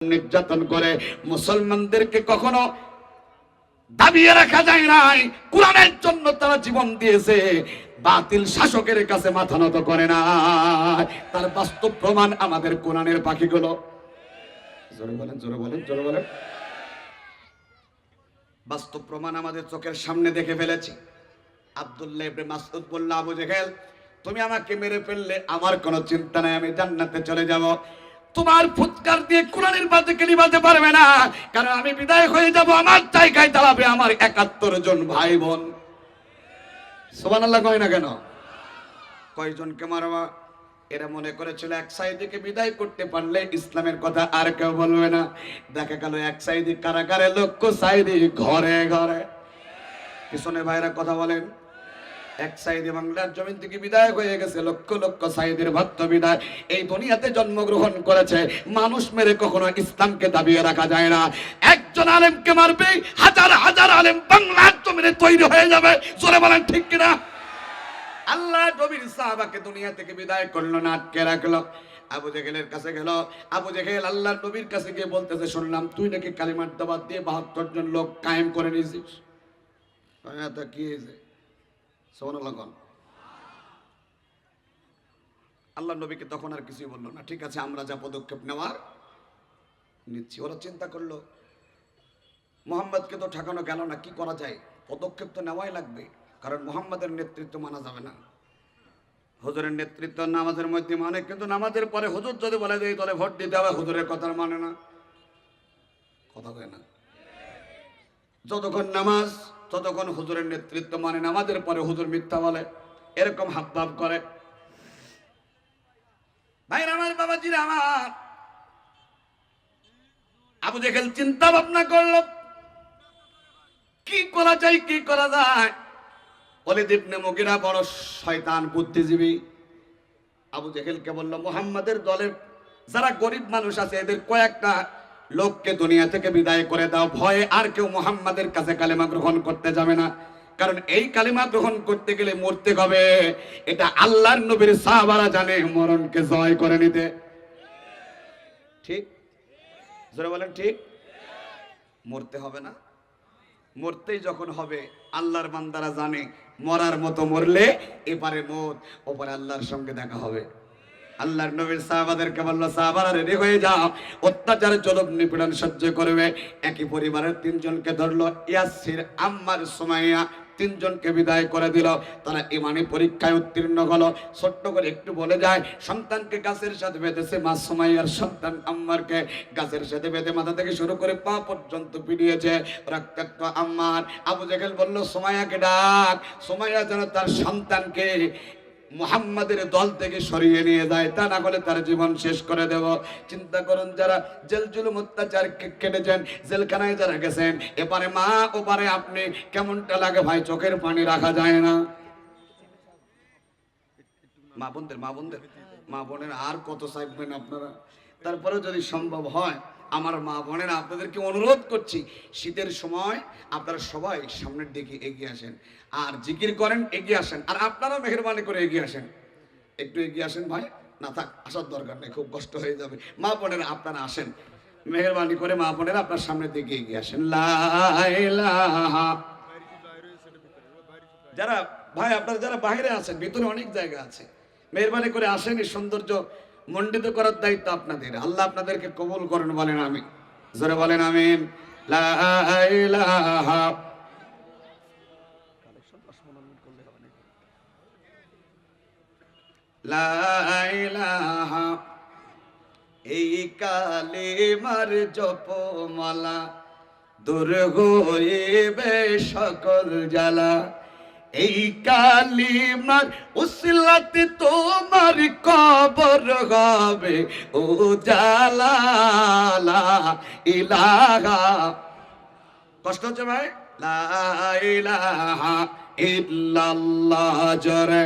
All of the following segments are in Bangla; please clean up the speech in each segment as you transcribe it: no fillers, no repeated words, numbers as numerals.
নির্যাতন করে মুসলমানদেরকে কখনো দাবিয়ে রাখা যায় নাই। কোরআনের জন্য তারা জীবন দিয়েছে, বাতিল শাসকের কাছে মাথা নত করে না। তার বাস্তব প্রমাণ আমাদের কোরআনের পাখিগুলো। জোরে বলেন, জোরে বলেন, জোরে বলেন। বাস্তব প্রমাণ আমাদের চোখের সামনে দেখে ফেলেছি। আব্দুল্লাহ ইবনে মাসউদ বলল, আবু জেহেল তুমি আমাকে মেরে ফেললে আমার কোনো চিন্তা নাই, আমি জান্নাতে চলে যাব। তোমার ফুৎকার দিয়ে কোরআনের বাজে কেলি বাজতে পারবে না, কারণ আমি বিদায় হয়ে যাব, আমার জায়গায় দাঁড়াবে আমার ৭১ জন ভাই বোন। সুবহানাল্লাহ কয় না কেন? কয়জনকে মারবা? এরা মনে করেছিল এক সাইদিকে বিদায় করতে পারলে ইসলামের কথা আর কেউ বলবে না। দেখা গেল এক সাইদি কারাগারে, লক্ষ সাইদি ঘরে ঘরে। পিছনে ভাইরা কথা বলেন। এক সাইদি বাংলার জমিন থেকে বিদায় হয়ে গেছে, লক্ষ লক্ষ সাইদের ভক্ত বিদায় এই দুনিয়াতে জন্মগ্রহণ করেছে। মানুষ মেরে কখনো ইসলামকে দাবিয়ে রাখা যায় না। একজন আলেমকে মারবে, হাজার হাজার আলেম বাংলার জমিনে তৈরি হয়ে যাবে। জোরে বলেন ঠিক কিনা? আল্লাহ নবীর সাহাবাকে দুনিয়া থেকে বিদায় করলো না, আটকে রাখলো। আবু জেহেলের কাছে গেল। আবু জেহেল আল্লাহর নবীর কাছে গিয়ে বলতেছে, শুনলাম তুই নাকি কালিমার দাওয়াত দিয়ে ৭২ জন লোক কায়েম করে নিয়েছিস। তা কি হয়েছে? আল্লাহ নবীকে তখন আর কিছুই বললো না। ঠিক আছে, আমরা যা পদক্ষেপ নেওয়ার নিচ্ছি। ওরা চিন্তা করলো মুহাম্মদকে তো ঠেকানো গেল না, কি করা যায়? পদক্ষেপ তো নেওয়াই লাগবে, কারণ মুহাম্মাদের নেতৃত্ব মানা যাবে না। হুজুরের নেতৃত্ব নামাজের মধ্যে মানে, কিন্তু নামাজের পরে হুজুর যদি বলে যে দলে ভোট দিতে হবে, হুজুরের কথা মানে না। কথা কয় না? যতক্ষণ নামাজ ততক্ষণ হুজুরের নেতৃত্ব মানে, নামাজের পরে হুজুর মিথ্যা বলে, এরকম হাবভাব করে। ভাইরা আমার, বাবাজিরা আমার, আবু জেহেল চিন্তা ভাবনা করলো কি করা যায়, কি করা যায়। ওলীদ ইবনে মুগীরা বড় শয়তান, বুদ্ধিজীবী। আবু জেহেলকে বলল, মুহাম্মাদের দলের যারা গরিব মানুষ আছে এদের কয়েকটা লোককে দুনিয়া থেকে বিদায় করে দাও, ভয়ে আর কেউ মুহাম্মাদের কাছে কালেমা গ্রহণ করতে যাবে না। কারণ এই কালেমা গ্রহণ করতে গেলে মরতে হবে। এটা আল্লাহর নবীর সাহাবারা জানে মরণকে জয় করে নিতে। ঠিক? জোরে বলেন ঠিক? মরতে হবে না? মরতেই যখন হবে, আল্লাহর বান্দারা জানে মরার মতো মরলে এপারে মত, ওপারে আল্লাহর সঙ্গে দেখা হবে। আল্লাহর নবীর সাহাবাদেরকে বলল, সাহাবারা রেডি হয়ে যাও, অত্যাচার জুলুম নিপীড়ন সহ্য করবে। একই পরিবারের 3 জনকে ধরলো, ইয়াসির, আম্মার, সুমাইয়া, 3 জনকে বিদায় করে দিল। তারা ইমানি পরীক্ষায় উত্তীর্ণ হলো। ছোট্ট করে একটু বলে যায়, সন্তানকে গাছের সাথে বেঁধেছে মা সুমাইয়ার সন্তান আম্মারকে গাছের সাথে বেঁধে মাথা থেকে শুরু করে পা পর্যন্ত পিটিয়েছে। রক্তাক্ত আম্মার। আবু জেহেল বলল, সুমাইয়াকে ডাক। সুমাইয়া যেন তার সন্তানকে মুহাম্মাদের দল থেকে সরিয়ে নিয়ে যায়, তা না হলে তার জীবন শেষ করে দেব। চিন্তা করুন, যারা জেল জুলুম অত্যাচার কেটেছেন, জেলখানায় যারা গেছেন, এপারে মা ওপারে আপনি, কেমনটা লাগে ভাই? চোখের পানি রাখা যায় না। মা বোনের আর কত চাইবেন আপনারা? তারপরে যদি সম্ভব হয়, আমার মা বোনেরা আপনাদেরকে অনুরোধ করছি, শীতের সময় আপনারা সবাই সামনের দিকে এগিয়ে আসেন, আর জিকির করেন, এগিয়ে আসেন। আর আপনারাও মেহেরবানি করে এগিয়ে আসেন, একটু এগিয়ে আসেন ভাই। না থাক, আসার দরকার নেই, খুব কষ্ট হয়ে যাবে। মা বোনেরা আপনারা আসেন, মেহেরবানি করে মা বোনেরা আপনার সামনের দিকে এগিয়ে আসেন। লা ইলাহা। যারা ভাই আপনারা যারা বাইরে আছেন, ভিতরে অনেক জায়গা আছে, মেহেরবানি করে আসেন। এই সৌন্দর্য মণ্ডিত করার দায়িত্ব আপনাদের। আল্লাহ আপনাদেরকে কবুল করেন, বলেন আমিন। জোরে বলেন আমিন। লা ইলাহা। লা ইলাহা। এই কালেমার জপমালা দূর হইবে সকল জ্বালা। এই কালিমার উসিলাতে তোমার কবর হবে ও জালা। লা ইলাহা। কষ্ট হচ্ছে ভাই? লা ইলাহা ইল্লাল্লাহ। জোরে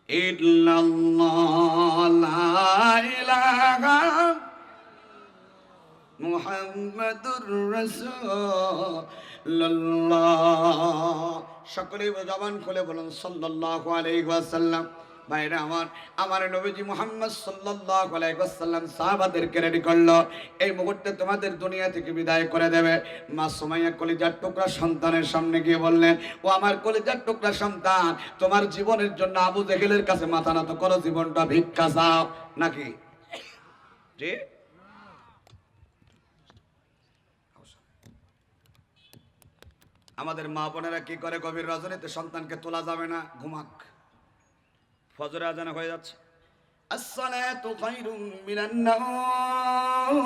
ইল্লাল্লাহ। লা ইলাহা মুহাম্মাদুর রাসূলুল্লাহ। সকলে জবান খুলে বলুন সাল্লাল্লাহু আলাইহি ওয়াসাল্লাম। ভাইরা আমার নবীজি মুহাম্মদ সাল্লাল্লাহু আলাইহি ওয়াসাল্লাম সাহাবাদেরকে রেডি করলো, এই মুহূর্তে তোমাদের দুনিয়া থেকে বিদায় করে দেবে। মা সুমাইয়া কলিজার টুকরা সন্তানের সামনে গিয়ে বললেন, ও আমার কলিজার টুকরা সন্তান, তোমার জীবনের জন্য আবু জেহেলের কাছে মাথা নত করো, জীবনটা ভিক্ষা চাও নাকি? জি, আমাদের মা বোনেরা কি করে, গভীর রজনীতে সন্তানকে তোলা যাবে না, ঘুমাক, ফজরে আজান হয়ে যাচ্ছে, আসসালাতু খায়রুম মিনান নাওম,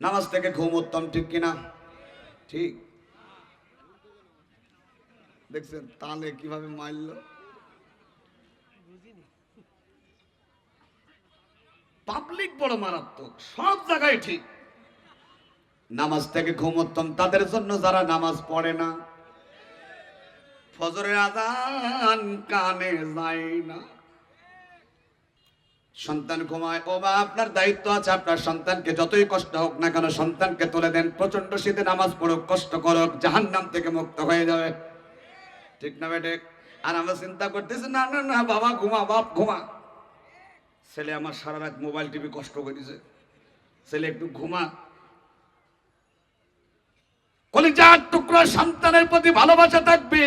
নামাজ থেকে ঘুম উত্তম, ঠিক কিনা? ঠিক। দেখছেন তাহলে কিভাবে মারল, পাবলিক বড় মারাত্মক, সব জায়গায় ঠিক। নামাজ থেকে ঘুম উত্তম তাদের জন্য যারা নামাজ পড়ে না, ফজরের আযান কানে যায় না, সন্তান ঘুমায়, ও বা আপনার দায়িত্ব আছে, আপনার সন্তানকে যতই কষ্ট হোক না কেন সন্তানকে তুলে দেন, প্রচন্ড শীতে নামাজ পড়ুক, কষ্ট করুক, জাহান্নাম থেকে মুক্ত হয়ে যাবে, ঠিক না বেটে? আর আমরা চিন্তা করতেছি না না না বাবা ঘুমা, বাপ ঘুমা, ছেলে আমার সারা রাত মোবাইল টিভি কষ্ট করেছে, ছেলে একটু ঘুমা। কলিজার টুকরা সন্তানের প্রতি ভালোবাসা থাকবে,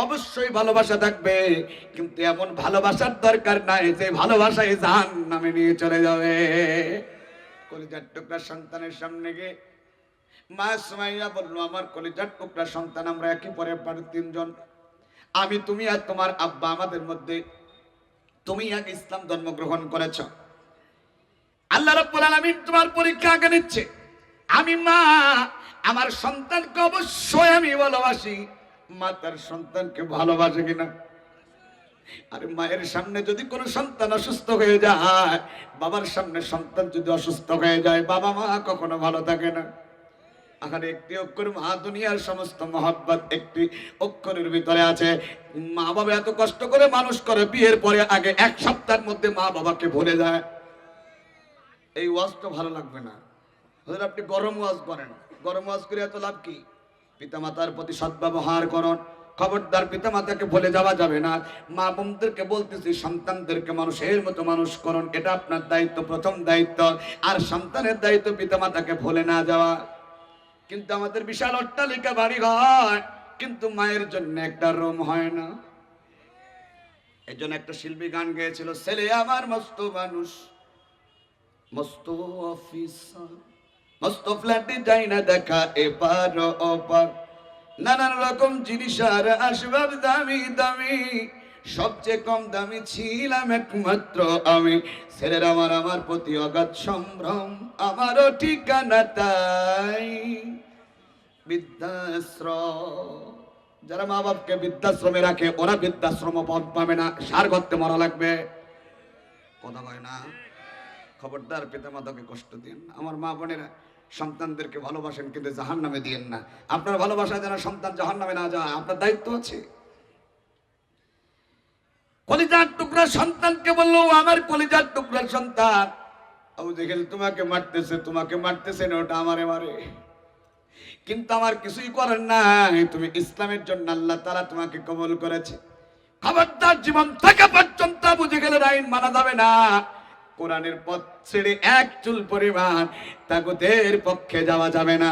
অবশ্যই ভালোবাসা থাকবে, কিন্তু এমন ভালোবাসার দরকার নাই যে ভালোবাসায় জাহান্নামে নিয়ে চলে যাবে। কলিজার টুকরা সন্তানের সামনে গিয়ে মা সুমাইয়া বলল, আমার কলিজার টুকরা সন্তান, আমরা একই পরিবারে তিনজন, আমি, তুমি আর তোমার আব্বা, আমাদের মধ্যে তুমি আগে ইসলাম ধর্ম গ্রহণ করেছ, আল্লাহ রাব্বুল আলামিন তোমার পরীক্ষা আগে নিচ্ছে। আমি মা আমার সন্তানকে অবশ্যই আমি ভালোবাসি, মা তার সন্তানকে ভালোবাসে কিনা? আরে মায়ের সামনে যদি কোনো সন্তান অসুস্থ হয়ে যায়, বাবার সামনে সন্তান যদি অসুস্থ হয়ে যায়, বাবা মা কখনো ভালো থাকে না। আখানে একটি অক্ষর, মা দুনিয়ার সমস্ত মহব্বত একটি অক্ষরের ভিতরে আছে। মা বাবা এত কষ্ট করে মানুষ করে, বিয়ের পরে আগে এক সপ্তাহের মধ্যে মা বাবাকে ভুলে যায়। এই ওয়াজ তো ভালো লাগবে না, আপনি গরম ওয়াজ করেন, গরম ওয়াজ করে এত লাভ কি? পিতামাতার প্রতি সদ্ব্যবহার করুন, খবরদার পিতামাতাকে ভুলে যাওয়া যাবে না। মা বোনদেরকে বলতেছি, সন্তানদেরকে মানুষের মতো মানুষ করুন, এটা আপনার দায়িত্ব, প্রথম দায়িত্ব। আর সন্তানের দায়িত্ব পিতামাতাকে ভুলে না যাওয়া। কিন্তু আমাদের বিশাল অট্টালিকা বাড়ি হয়, কিন্তু মায়ের জন্য একটা রুম হয় না। এই জন্য একটা শিল্পী গান গেয়েছিল, ছেলে আমার মস্ত মানুষ, মস্ত অফিসার, মস্ত ফ্ল্যাটে যাই না দেখা এপার ওপার, নানান রকম জিনিস আর আসবাব দামি দামি, সবচেয়ে কম দামি ছিলাম একমাত্র আমি। ছেলের আমার প্রতি অগাধ সম্ভ্রম, আমারও ঠিকানা তাই বৃদ্ধাশ্রম। যারা মা বাপকে বৃদ্ধাশ্রমে রাখে, ওরা বৃদ্ধাশ্রম পদ পাবে না, সার করতে মরা লাগবে, কথা কয় না। খবরদার পিতামাতাকে কষ্ট দিন না। আমার মা বোনেরা, সন্তানদেরকে ভালোবাসেন, কিন্তু জাহান্নামে দিয়েন না। আপনার ভালোবাসা যেন সন্তান জাহান্নামে না যায়, আপনার দায়িত্ব আছে। কলিজার টুকরা সন্তানকে বললো, আমার কলিজার টুকরা সন্তান, আবু জেহেল তোমাকে মারতেছে, তোমাকে মারতেছে না, ওটা আমারে মারে, কিন্তু আমার কিছুই করার নাই, তুমি ইসলামের জন্য আল্লাহ তাআলা তোমাকে কবুল করেছে। খবরদার, জীবন থাকা পর্যন্ত আবু জেহেলের আইন মানা যাবে না। কোরআনের পথ ছেড়ে এক চুল পরিমাণ তাগুতের পক্ষে যাওয়া যাবে না।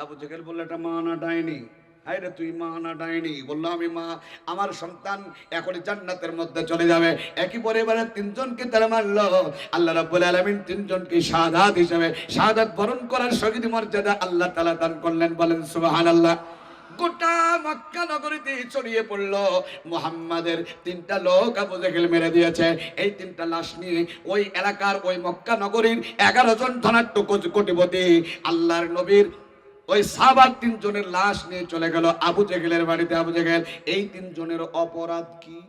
আবু জেহেল বলল, এটা মা না ডাইনি? হায় রে, তুই মা না ডাইনি? বললো, আমি মা, আমার সন্তান এখন জান্নাতের মধ্যে চলে যাবে। একই পরিবারের তিনজনকে তারা মারলো। আল্লাহ রাব্বুল আলামিন তিনজনকে শাহাদাত হিসেবে, শাহাদাত বরণ করার শহীদ মর্যাদা আল্লাহ তাআলা দান করলেন, বলেন সুবহানাল্লাহ। গোটা মক্কা নগরীতে ছড়িয়ে পড়লো, মুহাম্মাদের তিনটা লোক আবু জেহেল মেরে দিয়েছে। এই তিনটা লাশ নিয়ে ওই এলাকার, ওই মক্কা নগরীর 11 জন ধনাঢ্য কোটিপতি আল্লাহর নবীর ওই সাহাবার তিনজনের লাশ নিয়ে চলে গেল আবু জেহেলের বাড়িতে। আবু জেহেল, এই তিনজনের অপরাধ কি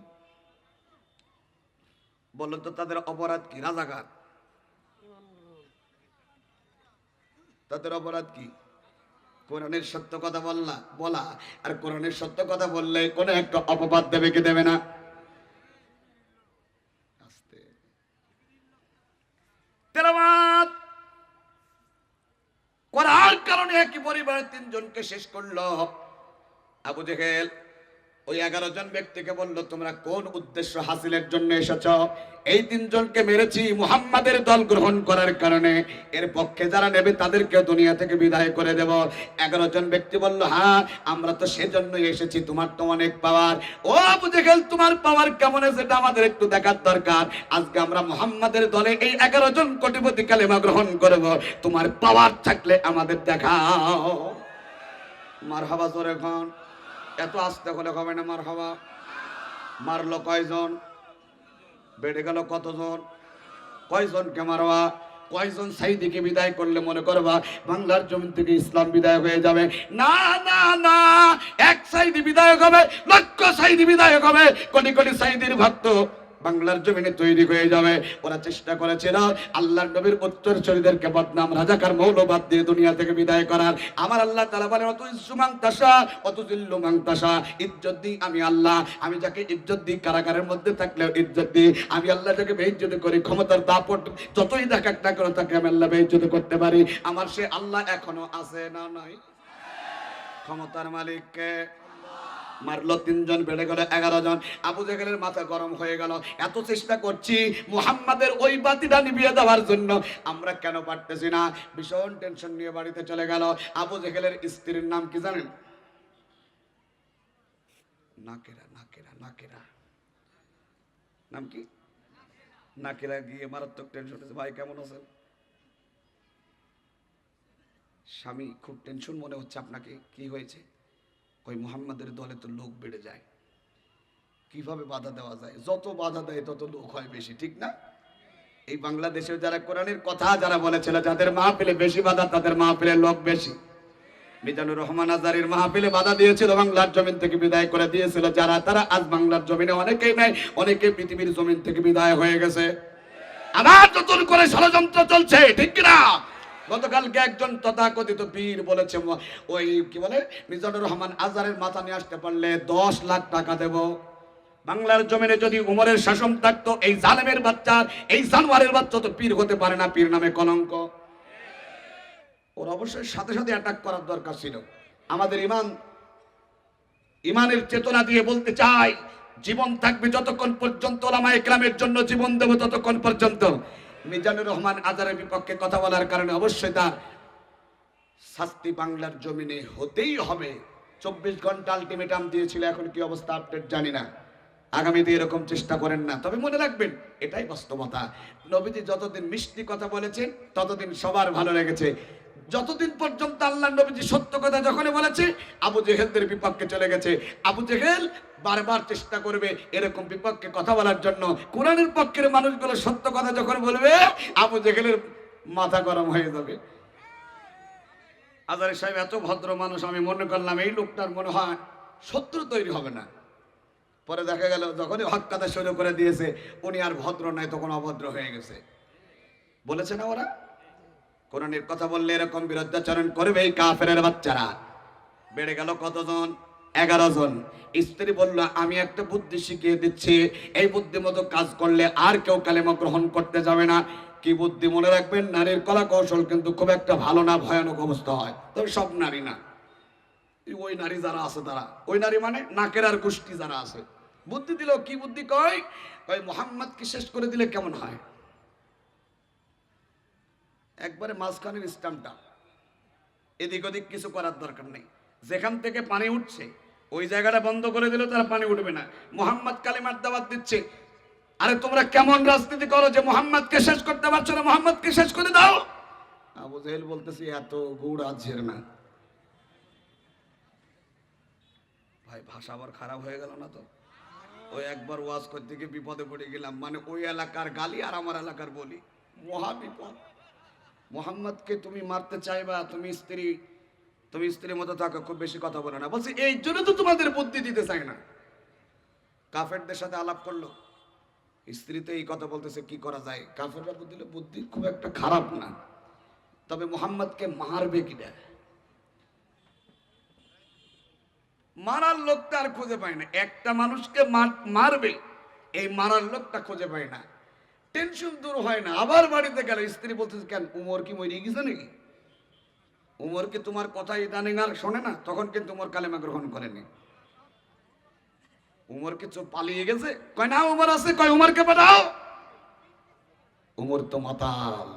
বলো তো? তাদের অপরাধ কি? রাজাকার। তাদের অপরাধ কি? কোরআনের সত্য কথা বলা, আর কোরআনের সত্য কথা বললে কোন একটা অপবাদ দেবে কি দেবে না? আস্তে তেলাওয়াত করার কারণে একই পরিবারের তিনজনকে শেষ করলো। আবু জেহেল ওই 11 জন ব্যক্তিকে বলল, তোমরা কোন উদ্দেশ্য হাসিলের জন্য এসেছ? এই 3 জনকে মেরেছি মুহাম্মাদের দল গ্রহণ করার কারণে, এর পক্ষে যারা নেবে তাদেরকে দুনিয়া থেকে বিদায় করে দেব। 11 জন ব্যক্তি বলল, হ্যাঁ আমরা তো সেজন্যই এসেছি, তোমার তো অনেক পাওয়ার। ও আবু জেহেল, তোমার পাওয়ার কেমন সেটা আমাদের একটু দেখার দরকার। আজকে আমরা মুহাম্মাদের দলে এই 11 জন কোটিপতি কালেমা গ্রহণ করব, তোমার পাওয়ার থাকলে আমাদের দেখাও। মারহাবা জোরে খান। এত আস্তে হলে হবে না মারহাবা। মারলো কয়জন? বেড়ে গেল কতজন? কয়জনকে মারবা? কয়জন সাইদিকে বিদায় করলে মনে করবা বাংলার জমিন থেকে ইসলাম বিদায় হয়ে যাবে? না না না, এক সাইদি বিদায়ক হবে, লক্ষ সাইদি বিদায়ক হবে, কোটি কোটি সাইদির ভক্ত বাংলার জমিনে তৈরি হয়ে যাবে। ওরা চেষ্টা করেছিল আল্লাহর নবীর উত্তরসূরিদেরকে বদনাম রাজাকার মৌলবাদ দিয়ে দুনিয়া থেকে বিদায় করার। আমার আল্লাহ তাআলা বলেন, অত ইজ্জুমান তাশা অত জিল্লুমান তাশা, ইজ্জত দিই আমি আল্লাহ, আমি যাকে ইজ্জত দিই কারাগারের মধ্যে থাকলেও ইজ্জত দিই। আমি আল্লাহ যাকে বেইজ্জতি করি, ক্ষমতার দাপট যতই দেখাক না কেন তাকে আমি আল্লাহ বেইজ্জতি করতে পারি। আমার সে আল্লাহ এখনো আছে না নাই? ক্ষমতার মালিককে মারলো 3 জন, বেড়ে গেল 11 জন। আবু জেহেলের মাথা গরম হয়ে গেল, এত চেষ্টা করছি মুহাম্মাদের ওই বাতিটা নিভিয়ে দেওয়ার জন্য, আমরা কেন পারতেছি না? ভীষণ টেনশন নিয়ে বাড়িতে চলে গেল। আবু জেহেলের স্ত্রীর নাম কি জানেন? নাকেরা। নাকেরা নাকেরা নাম কি? নাকেরা। গিয়ে মারাত্মক টেনশন হয়েছে, ভাই কেমন আছেন? স্বামী খুব টেনশন মনে হচ্ছে আপনাকে, কি হয়েছে? ওই মুহাম্মাদের দলে তো লোক বেড়ে যায়, কিভাবে বাধা দেওয়া যায়? যত বাধা দেয় তত লোক হয় বেশি, ঠিক না? এই বাংলাদেশে যারা কোরআনের কথা যারা বলেছিল, যাদের মাহফিলে বেশি বাধা তাদের মাহফিলে লোক বেশি। মিজানুর রহমান আজারির মাহফিলে বাধা দিয়েছিল, বাংলার জমিন থেকে বিদায় করে দিয়েছিল যারা, তারা আজ বাংলার জমিনে অনেকেই নাই, অনেকে পৃথিবীর জমিন থেকে বিদায় হয়ে গেছে। আবার নতুন করে ষড়যন্ত্র চলছে, ঠিক কিনা? গতকালকে একজন তথাকথিত পীর বলেছে, ওই কি বলে, মিজানুর রহমান আজারের মাথা নিয়ে আসতে পারলে 10 লাখ টাকা দেব। বাংলার জমিনে যদি উমরের শাসন থাকতো, এই জালেমের বাচ্চা, এই জানোয়ারের বাচ্চা তো পীর হতে পারে না, পীর নামে কলঙ্ক। ওর অবশ্যই সাথে সাথে অ্যাটাক করার দরকার ছিল। আমাদের ইমানের চেতনা দিয়ে বলতে চাই, জীবন থাকবে যতক্ষণ পর্যন্ত, ওলামায়ে কেরামের জন্য জীবন দেব ততক্ষণ পর্যন্ত। মিজানুর রহমান আজারের বিপক্ষে কথা বলার কারণে অবশ্যই তার শাস্তি বাংলার জমিনে হতেই হবে। 24 ঘন্টা আলটিমেটাম দিয়েছিল, এখন কি অবস্থা আপডেট জানি না। আগামীতে এরকম চেষ্টা করেন না, তবে মনে রাখবেন এটাই বাস্তবতা। নবীজি যতদিন মিষ্টি কথা বলেছেন ততদিন সবার ভালো লেগেছে। যতদিন পর্যন্ত আল্লাহ নবীজি সত্য কথা যখনই বলেছে, আবু জেহেলদের বিপক্ষে চলে গেছে। আবু জেহেল বারবার চেষ্টা করবে এরকম বিপক্ষে কথা বলার জন্য। কোরআনের পক্ষের মানুষগুলো সত্য কথা যখন বলবে, আবু জেহেলের মাথা গরম হয়ে যাবে। আজারি সাহেব এত ভদ্র মানুষ, আমি মনে করলাম এই লোকটার মনে হয় শত্রু তৈরি হবে না। পরে দেখা গেল যখনই হক কথা শুরু করে দিয়েছে, উনি আর ভদ্র নাই, তখন অভদ্র হয়ে গেছে। বলেছে না ওরা, কোরআনের কথা বললে এরকম বিরুদ্ধাচরণ করবে এই কাফেরের বাচ্চারা। বেড়ে গেল কতজন? 11 জন। স্ত্রী বলল, আমি একটা বুদ্ধি শিখিয়ে দিচ্ছি, এই বুদ্ধি মতো কাজ করলে আর কেউ কালেমা গ্রহণ করতে যাবে না। কি বুদ্ধি? মনে রাখবেন, নারীর কলা কৌশল কিন্তু খুব একটা ভালো না, ভয়ানক অবস্থা হয়। তবে সব নারী না, ওই নারী যারা আছে তারা, ওই নারী মানে নাকের আর গোষ্ঠী যারা আছে। বুদ্ধি দিল, কি বুদ্ধি কয়? মুহাম্মদকে শেষ করে দিলে কেমন হয়? একবারে মাঝখানের স্ট্যাম্পটা, এদিক ওদিক কিছু করার দরকার নেই। যেখান থেকে পানি উঠছে ওই জায়গাটা বন্ধ করে দিলে তারা পানি উঠবে না। মুহাম্মদ কালিমার দাওয়াত দিচ্ছে, আরে তোমরা কেমন রাজনীতি করো যে মুহাম্মদকে শেষ করতে পারছো না, মুহাম্মদকে শেষ করে দাও। আবু জেহেল বলতেছি, এত গুড় আজের না ভাই, ভাষা আবার খারাপ হয়ে গেল না তো? ওই একবার ওয়াজ করতে গিয়ে বিপদে পড়ে গেলাম, মানে ওই এলাকার গালি আর আমার এলাকার বলি, মহা বিপদ। মুহাম্মদকে তুমি মারতে চাইবা, তুমি স্ত্রীর মতো থাকো, খুব বেশি কথা বলো না। বলছি এই জন্য তো তোমাদের বুদ্ধি দিতে চাই না। কাফেরদের সাথে আলাপ করলো, স্ত্রী তো এই কথা বলতেছে, কি করা যায়? কাফেররা বুদ্ধি দিল, বুদ্ধি খুব একটা খারাপ না, তবে মুহাম্মদকে মারবে কিনা? মারার লোকটা আর খুঁজে পায় না। একটা মানুষকে মারবে, এই মারার লোকটা খুঁজে পায় না। টেনশন দূর হয় না, আবার বাড়িতে গেল, স্ত্রী বলতেছে, কেন উমর কি মরে গেছে নাকি? উমর কি তোমার কথা ইদানিং আর শোনে না? তখন কিন্তু উমর কালেমা গ্রহণ করেনি। উমর কি চুপ পালিয়ে গেছে? কয় না উমর আছে, কয় উমরকে পাঠাও। উমর তো মাতাল,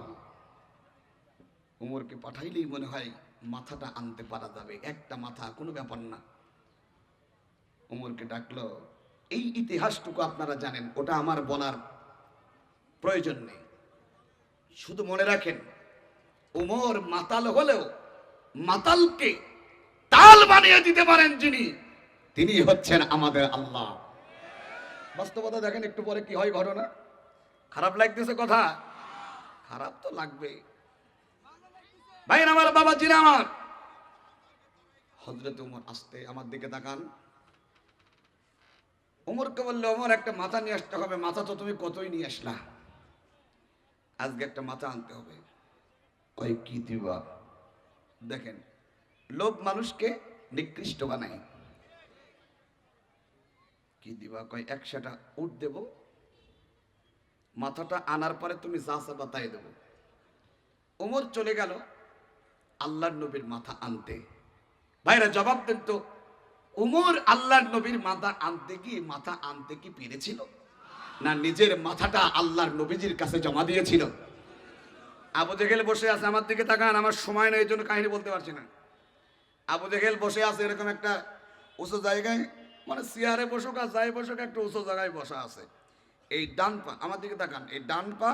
উমরকে পাঠাইলেই মনে হয় মাথাটা আনতে পারা যাবে, একটা মাথা কোনো ব্যাপার না। উমরকে ডাকলো। এই ইতিহাসটুকু আপনারা জানেন, ওটা আমার বলার প্রয়োজন নেই। শুধু মনে রাখেন, উমর মাতাল হলেও মাতালকে তাল বানিয়ে দিতে পারেন যিনি, তিনি হচ্ছেন আমাদের আল্লাহ। বাস্তবতা দেখেন, একটু পরে কি হয় ঘটনা। খারাপ লাগতেছে কথা? খারাপ তো লাগবে ভাই। আমার বাবা জিরা, আমার হযরত উমর আসতে আমার দিকে তাকান। উমরকে বললো, উমর একটা মাথা নিয়ে আসতে হবে। মাথা তো তুমি কতই নিয়ে আসলা, আজকে একটা মাথা আনতে হবে। ওই কি দিবা? দেখেন, লোভ মানুষকে নিকৃষ্ট বানায়। কি দিবা? কয় 100টা উট দেব, মাথাটা আনার পরে তুমি যা চাবা তাই দেব। ওমর চলে গেল আল্লাহর নবীর মাথা আনতে। ভাইরা জবাব দেন তো, উমর আল্লাহর নবীর মাথা আনতে কি পেরেছিল? না নিজের মাথাটা আল্লাহর নবীজির কাছে জমা দিয়েছিল? আবু জেহেল বসে আছে, আমার দিকে তাকান, আমার সময় নেই এই জন্য কাহিনী বলতে পারছি না। আবু জেহেল বসে আছে এরকম একটা উঁচু জায়গায়, মানে চেয়ারে বসুক আর যাই বসুক একটা উঁচু জায়গায় বসা আছে। এই ডান পা, আমার দিকে তাকান, এই ডান পা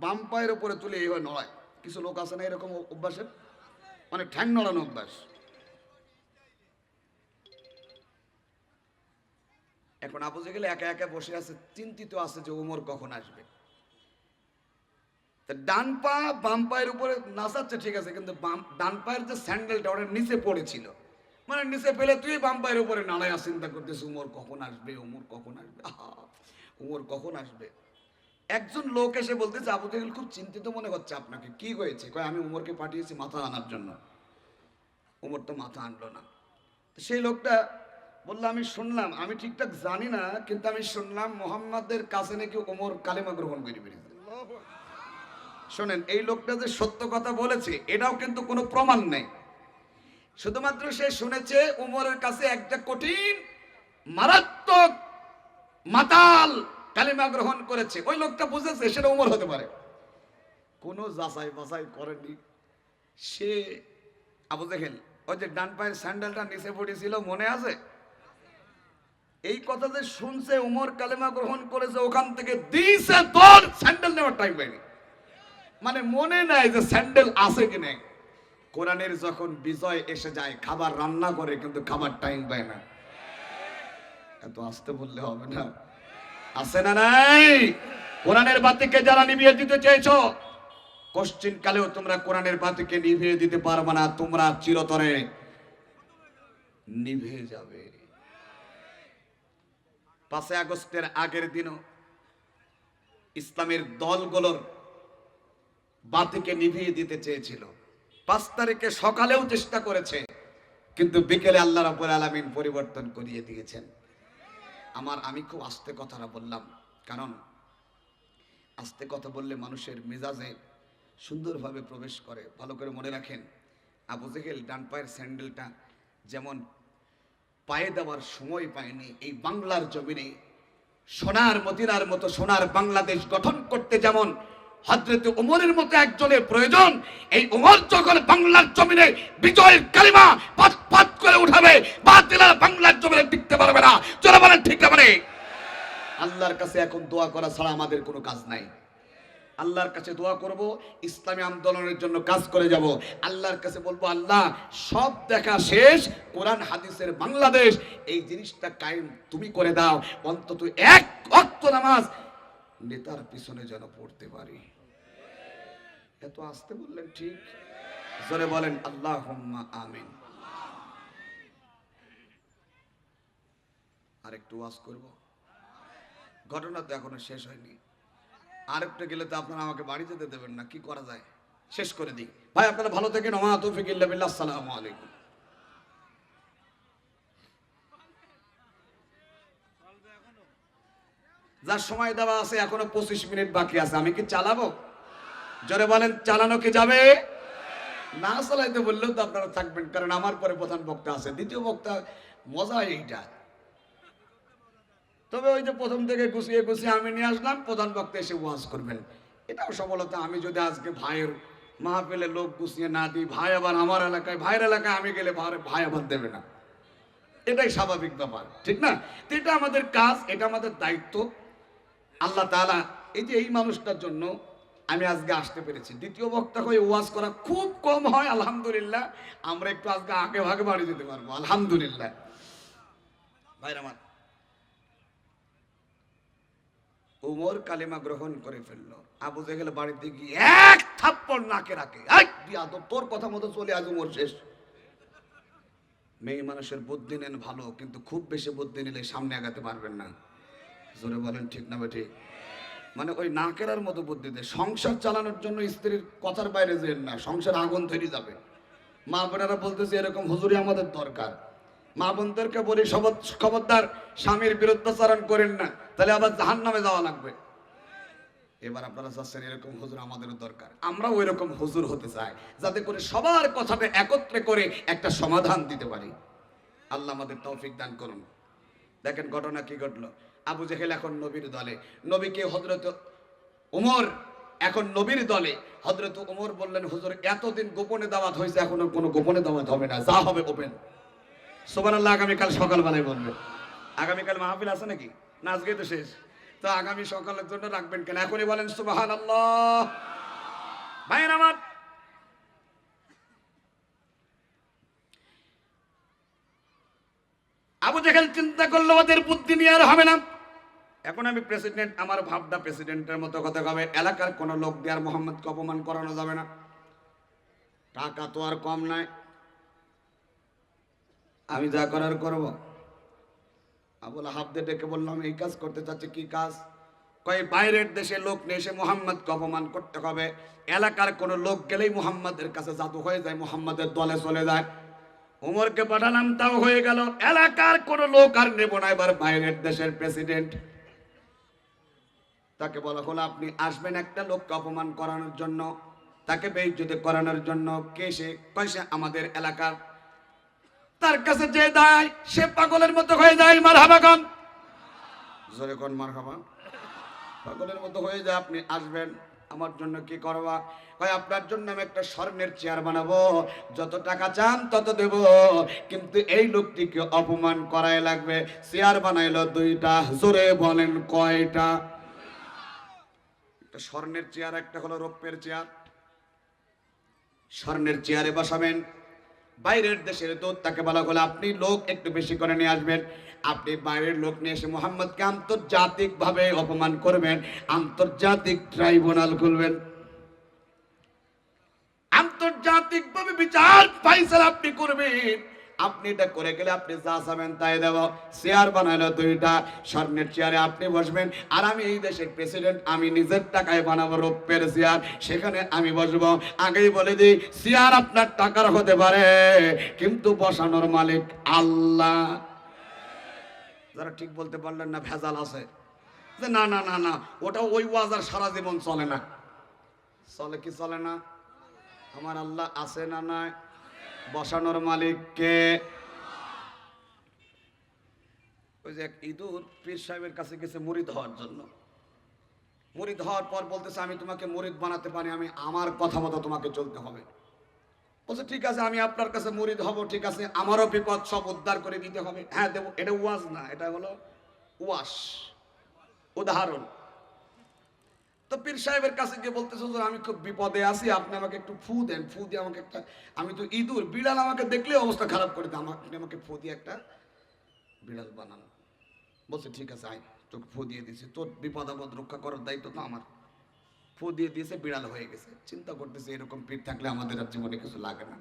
বাম পায়ের উপরে তুলে এইভাবে নড়ায়। কিছু লোক আছে না এরকম অভ্যাসের, মানে ঠ্যাং নড়ানো অভ্যাস। এখন আবু জেহেল একা একা বসে আছে, চিন্তিত আছে যে ওমর কখন আসবে। ডান পা বাম পায়ের উপরে নাচাচ্ছে ঠিক আছে, কিন্তু ডান পায়ের যে স্যান্ডেলটা ওটা নিচে পড়েছিল, মানে নিচে ফেলে তুই বাম পায়ের উপরে নাড়াইয়া চিন্তা করতেছে উমর কখন আসবে, উমর কখন আসবে, উমর কখন আসবে। একজন লোক এসে বলতেছে, আবু জেহেল খুব চিন্তিত মনে হচ্ছে আপনাকে, কি হয়েছে? কয় আমি উমরকে পাঠিয়েছি মাথা আনার জন্য। উমর তো মাথা আনলো না। সেই লোকটা বললো, আমি শুনলাম, আমি ঠিকঠাক জানি না, কিন্তু আমি শুনলাম মোহাম্মদের কাছে নাকি ওমর কালেমা গ্রহণ করে বেরিয়েছে। শোনেন, এই লোকটা যে সত্য কথা বলেছে এটাও কিন্তু কোনো প্রমাণ নেই, শুধুমাত্র সে শুনেছে উমরের কাছে একটা কঠিন মারাত্মক মাতাল কালেমা গ্রহণ করেছে। ওই লোকটা বুঝেছে সেটা উমর হতে পারে, কোনো যাচাই বাছাই করেনি সে। আবু জেহেল ওই যে ডান পায়ের স্যান্ডেলটা নিচে পড়েছিল মনে আছে? এই কথা যে শুনছে উমর কালেমা গ্রহণ করেছে, ওখান থেকে দিছে তোর স্যান্ডেল নেওয়ার টাইম পায়নি, মানে মনে নাই যে স্যান্ডেল আছে কি নেই। কোরআনের যখন বিজয় এসে যায়, খাবার রান্না করে কিন্তু খাবার টাইম পায় না। এত আসতে বললে হবে না, আছে না নাই? কোরআনের বাতিকে যারা নিভিয়ে দিতে চেয়েছো, কোশ্চিন কালেও তোমরা কোরআনের বাতিকে নিভিয়ে দিতে পারবে না, তোমরা চিরতরে নিভে যাবে। 5 আগস্টের আগের দিনও ইসলামের দলগুলোর বাতিকে নিভিয়ে দিতে চেয়েছিল। 5 তারিখে সকালেও চেষ্টা করেছে, কিন্তু বিকেলে আল্লাহ রাব্বুল আলামিন পরিবর্তন করিয়ে দিয়েছেন। আমি খুব আস্তে কথাটা বললাম, কারণ আস্তে কথা বললে মানুষের মেজাজে সুন্দরভাবে প্রবেশ করে। ভালো করে মনে রাখেন, আবু জেহেল ডান পায়ের স্যান্ডেলটা যেমন পায়ে দেওয়ার সময় পায়নি, এই বাংলার জমিনে সোনার মদিনার মতো সোনার বাংলাদেশ গঠন করতে যেমন হযরত ওমরের মতো একজনের প্রয়োজন, এই ওমর যখন বাংলার জমিনে বিজয়ের কালিমা পাত পাত করে উঠাবে, বাতিলের বাংলার জমিনে টিকতে পারবে না। চলো বলেন ঠিক না? মানে আল্লাহর কাছে এখন দোয়া করা ছাড়া আমাদের কোনো কাজ নাই। আল্লাহর কাছে দোয়া করব, ইসলামী আন্দোলনের জন্য কাজ করে যাব। আল্লাহর কাছে বলবো, আল্লাহ সব দেখা শেষ, কোরআন হাদিসের বাংলাদেশ এই জিনিসটা কায়েম তুমি করে দাও। অন্তত এক ওয়াক্ত নামাজ নেতার পিছনে যেন পড়তে পারি। এত আসতে বললেন ঠিক? জোরে বলেন আল্লাহুম্মা আমিন। আরেকটু ওয়াজ করব, ঘটনা তো এখনো শেষ হয়নি। আরেকটা গেলে তো আপনারা আমাকে বাড়ি যেতে দেবেন না, কি করা যায়? শেষ করে দিই ভাই, আপনারা ভালো থেকেন। ওমা তৌফিক ইল্লা বিল্লাহ। আসসালামু আলাইকুম। যার সময় দেওয়া আছে এখনো 25 মিনিট বাকি আছে, আমি কি চালাবো? জোরে বলেন, চালানো কি যাবে? না চালাইতে বললেও তো আপনারা থাকবেন, কারণ আমার পরে প্রধান বক্তা আছে। দ্বিতীয় বক্তা মজা এইটা, তবে ওই যে প্রথম থেকে গুছিয়ে গুছিয়ে আমি নিয়ে আসলাম, প্রধান বক্তা এসে ওয়াজ করবেন, এটাও সফলতা। আমি যদি আজকে ভাইয়ের মাহফিলে লোক গুছিয়ে না দিই, ভাই আবার আমার এলাকায়, ভাইয়ের এলাকায় আমি গেলে ভাই আবার দেবে না, এটাই স্বাভাবিক ব্যাপার, ঠিক না? তো এটা আমাদের কাজ, এটা আমাদের দায়িত্ব। আল্লাহ তাআলা এই যে এই মানুষটার জন্য আমি আজকে আসতে পেরেছি। দ্বিতীয় বক্তা হয়ে ওয়াজ করা খুব কম হয়, আলহামদুলিল্লাহ। আমরা একটু আজকে আগে ভাগে বাড়ি যেতে পারবো, আলহামদুলিল্লাহ। ভাইরা আমার, উমর কালিমা গ্রহণ করে ফেললো। আবু জেহেল বাড়িতে গিয়ে এক থাপ্পড় নাকে রাখে, এই বিয়াদব, তোর কথা মতো চলে আজ উমর শেষ। মেয়ে মানুষের বুদ্ধি নেন ভালো, কিন্তু খুব বেশি বুদ্ধি নিলে সামনে আগাতে পারবেন না। জোরে বলেন ঠিক না বেঠি? মানে ওই নাকেরার মতো বুদ্ধি দেয়। সংসার চালানোর জন্য স্ত্রীর কথার বাইরে যেন না, সংসার আগুন ধরে যাবে। মা বোনেরা বলতেছে এরকম হুজুরি আমাদের দরকার। মা বোনদেরকে বলি খবরদার স্বামীর বিরুদ্ধাচরণ করেন না, তাহলে আবার জাহান্নামে যাওয়া লাগবে। এবার আপনারা চাচ্ছেন এরকম হুজুর আমাদেরও দরকার। আমরা ওই রকম হুজুর হতে চাই, যাতে করে সবার কথাটা একত্রে করে একটা সমাধান দিতে পারি। আল্লাহ আমাদের তৌফিক দান করুন। দেখেন ঘটনা কি ঘটলো। আবু জেহেল এখন নবীর দলে, নবীকে হযরত ওমর এখন নবীর দলে। হযরত ওমর বললেন, হুজুর এতদিন গোপনে দাওয়াত হয়েছে, এখন কোনো গোপনে দাওয়াত হবে না, যা হবে ওপেন। সুবহানাল্লাহ। আগামীকাল সকালবেলায় বলবে। আগামীকাল মাহফিল আছে নাকি? না আজকে তো শেষ, তো আগামী সকালের জন্য রাখবেন কেন? এখনই বলেন সুবহানাল্লাহ। ভাইয়ের আমার, আবু জেহেল চিন্তা করলো ওদের বুদ্ধি নিয়ে আর হবে না। এখন আমি প্রেসিডেন্ট, আমার ভাবনা প্রেসিডেন্টের মতো কথা কবে, এলাকার কোন লোক দিয়ে আর মোহাম্মদকে অপমান করানো যাবে না। টাকা তো আর কম নাই, আমি যা করার করব। আবুল আহাবদের ডেকে বললাম, এই কাজ করতে চাচ্ছে। কি কাজ? কয় বাইরের দেশে লোক নিয়ে এসে মোহাম্মদকে অপমান করতে হবে। এলাকার কোন লোক গেলেই মোহাম্মদের কাছে জাদু হয়ে যায়, মোহাম্মদের দলে চলে যায়। উমরকে পাঠালাম, তাও হয়ে গেল। এলাকার কোন লোক আর নেব না, এবার বাইরের দেশের প্রেসিডেন্ট। তাকে বলা হলো, আপনি আসবেন একটা লোককে অপমান করানোর জন্য, তাকে বেইজ্জতি করানোর জন্য। কে সে? কয় সে আমাদের এলাকার। তার কাছে যে দায় সে পাগলের মতো হয়ে যায়। মারহাবা গান, জোরে কোন মারহাবা। পাগলের মতো হয়ে যায়। আপনি আসবেন, আমার জন্য কি করবা? কয় আপনার জন্য আমি একটা স্বর্ণের চেয়ার বানাবো, যত টাকা চান তত দেব, কিন্তু এই লোকটিকে অপমান করাই লাগবে। চেয়ার বানাইলো দুইটা। জোরে বলেন কয়টা? একটা স্বর্ণের চেয়ার, একটা হলো রৌপ্যের চেয়ার। স্বর্ণের চেয়ারে বসাবেন। বাইরের দেশের দূত, তাকে বলা হলো আপনি লোক একটু বেশি করে নিয়ে আসবেন। আপনি বাইরের লোক নিয়ে এসে মোহাম্মদকে আন্তর্জাতিক ভাবে অপমান করবেন, আন্তর্জাতিক ট্রাইব্যুনাল খুলবেন, আন্তর্জাতিক ভাবে বিচার ফাইসালা আপনি করবেন। আপনি এটা করে গেলে আপনি যা চাবেন তাই দেব। চেয়ার বানাইলো দুইটা। স্বর্ণের চেয়ারে আপনি বসবেন, আর আমি এই দেশের প্রেসিডেন্ট, আমি নিজের টাকায় বানাবো রৌপ্যের চেয়ার, সেখানে আমি বসবো। আগেই বলে দিই, চেয়ার আপনার টাকার হতে পারে, কিন্তু বসানোর মালিক আল্লাহ। যারা ঠিক বলতে পারলেন না, ভেজাল আছে যে না না না না, ওটা ওই ওয়াজার সারা জীবন চলে না। চলে কি চলে না? আমার আল্লাহ আছে না নাই? বসানোর মালিক কে? ওই যে এক ইঁদুর পীর সাহেবের কাছে গেছে মুরিদ হওয়ার জন্য। মুরিদ হওয়ার পর বলতেছে, আমি তোমাকে মুরিদ বানাতে পারি, আমি আমার কথা মতো তোমাকে চলতে হবে। বলছে ঠিক আছে, আমি আপনার কাছে মুরিদ হব, ঠিক আছে, আমারও বিপদ সব উদ্ধার করে দিতে হবে। হ্যাঁ দেবো। এটা ওয়াজ না, এটা হলো ওয়াস, উদাহরণ। তো পীর সাহেবের কাছে গিয়ে বলতেছে, আমি খুব বিপদে আছি, আপনি আমাকে একটু ফু দেন, ফু দিয়ে আমাকে একটা, আমি তো ইঁদুর, বিড়াল আমাকে দেখলে অবস্থা খারাপ করে দেয়, আপনি আমাকে ফু দিয়ে একটা বিড়াল বানান। বলছে ঠিক আছে, আয় তোকে ফু দিয়ে দিয়েছি, তোর বিপদ আপদ রক্ষা করার দায়িত্ব তো আমার। ফু দিয়ে দিয়েছে, বিড়াল হয়ে গেছে। চিন্তা করতেছে, এরকম পীর থাকলে আমাদের আর জীবনে কিছু লাগে না।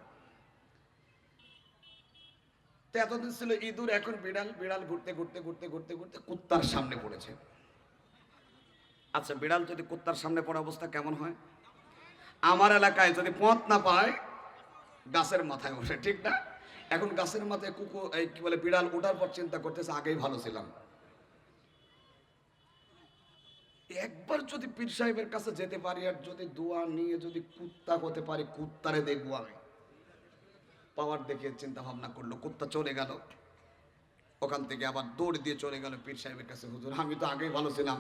তো এতদিন ছিল ইঁদুর, এখন বিড়াল। বিড়াল ঘুরতে ঘুরতে ঘুরতে ঘুরতে ঘুরতে কুত্তার সামনে পড়েছে। আচ্ছা, বিড়াল যদি কুত্তার সামনে পড়া অবস্থা কেমন হয়? আমার এলাকায় যদি পথ না পায়, গাছের মাথায় ওঠে, ঠিক না? এখন গাছের মাথায় কুকুর, এই কি বলে, বিড়াল ওঠার পর চিন্তা করতেছে, আগেই ভালো ছিলাম। একবার যদি পীর সাহেবের কাছে যেতে পারি আর যদি দোয়া নিয়ে যদি কুত্তা হতে পারি, কুত্তারে দেখবো আমি। পাওয়ার দেখে চিন্তা ভাবনা করলো, কুত্তা চলে গেল। ওখান থেকে আবার দৌড় দিয়ে চলে গেল পীর সাহেবের কাছে। হুজুর আমি তো আগেই ভালো ছিলাম,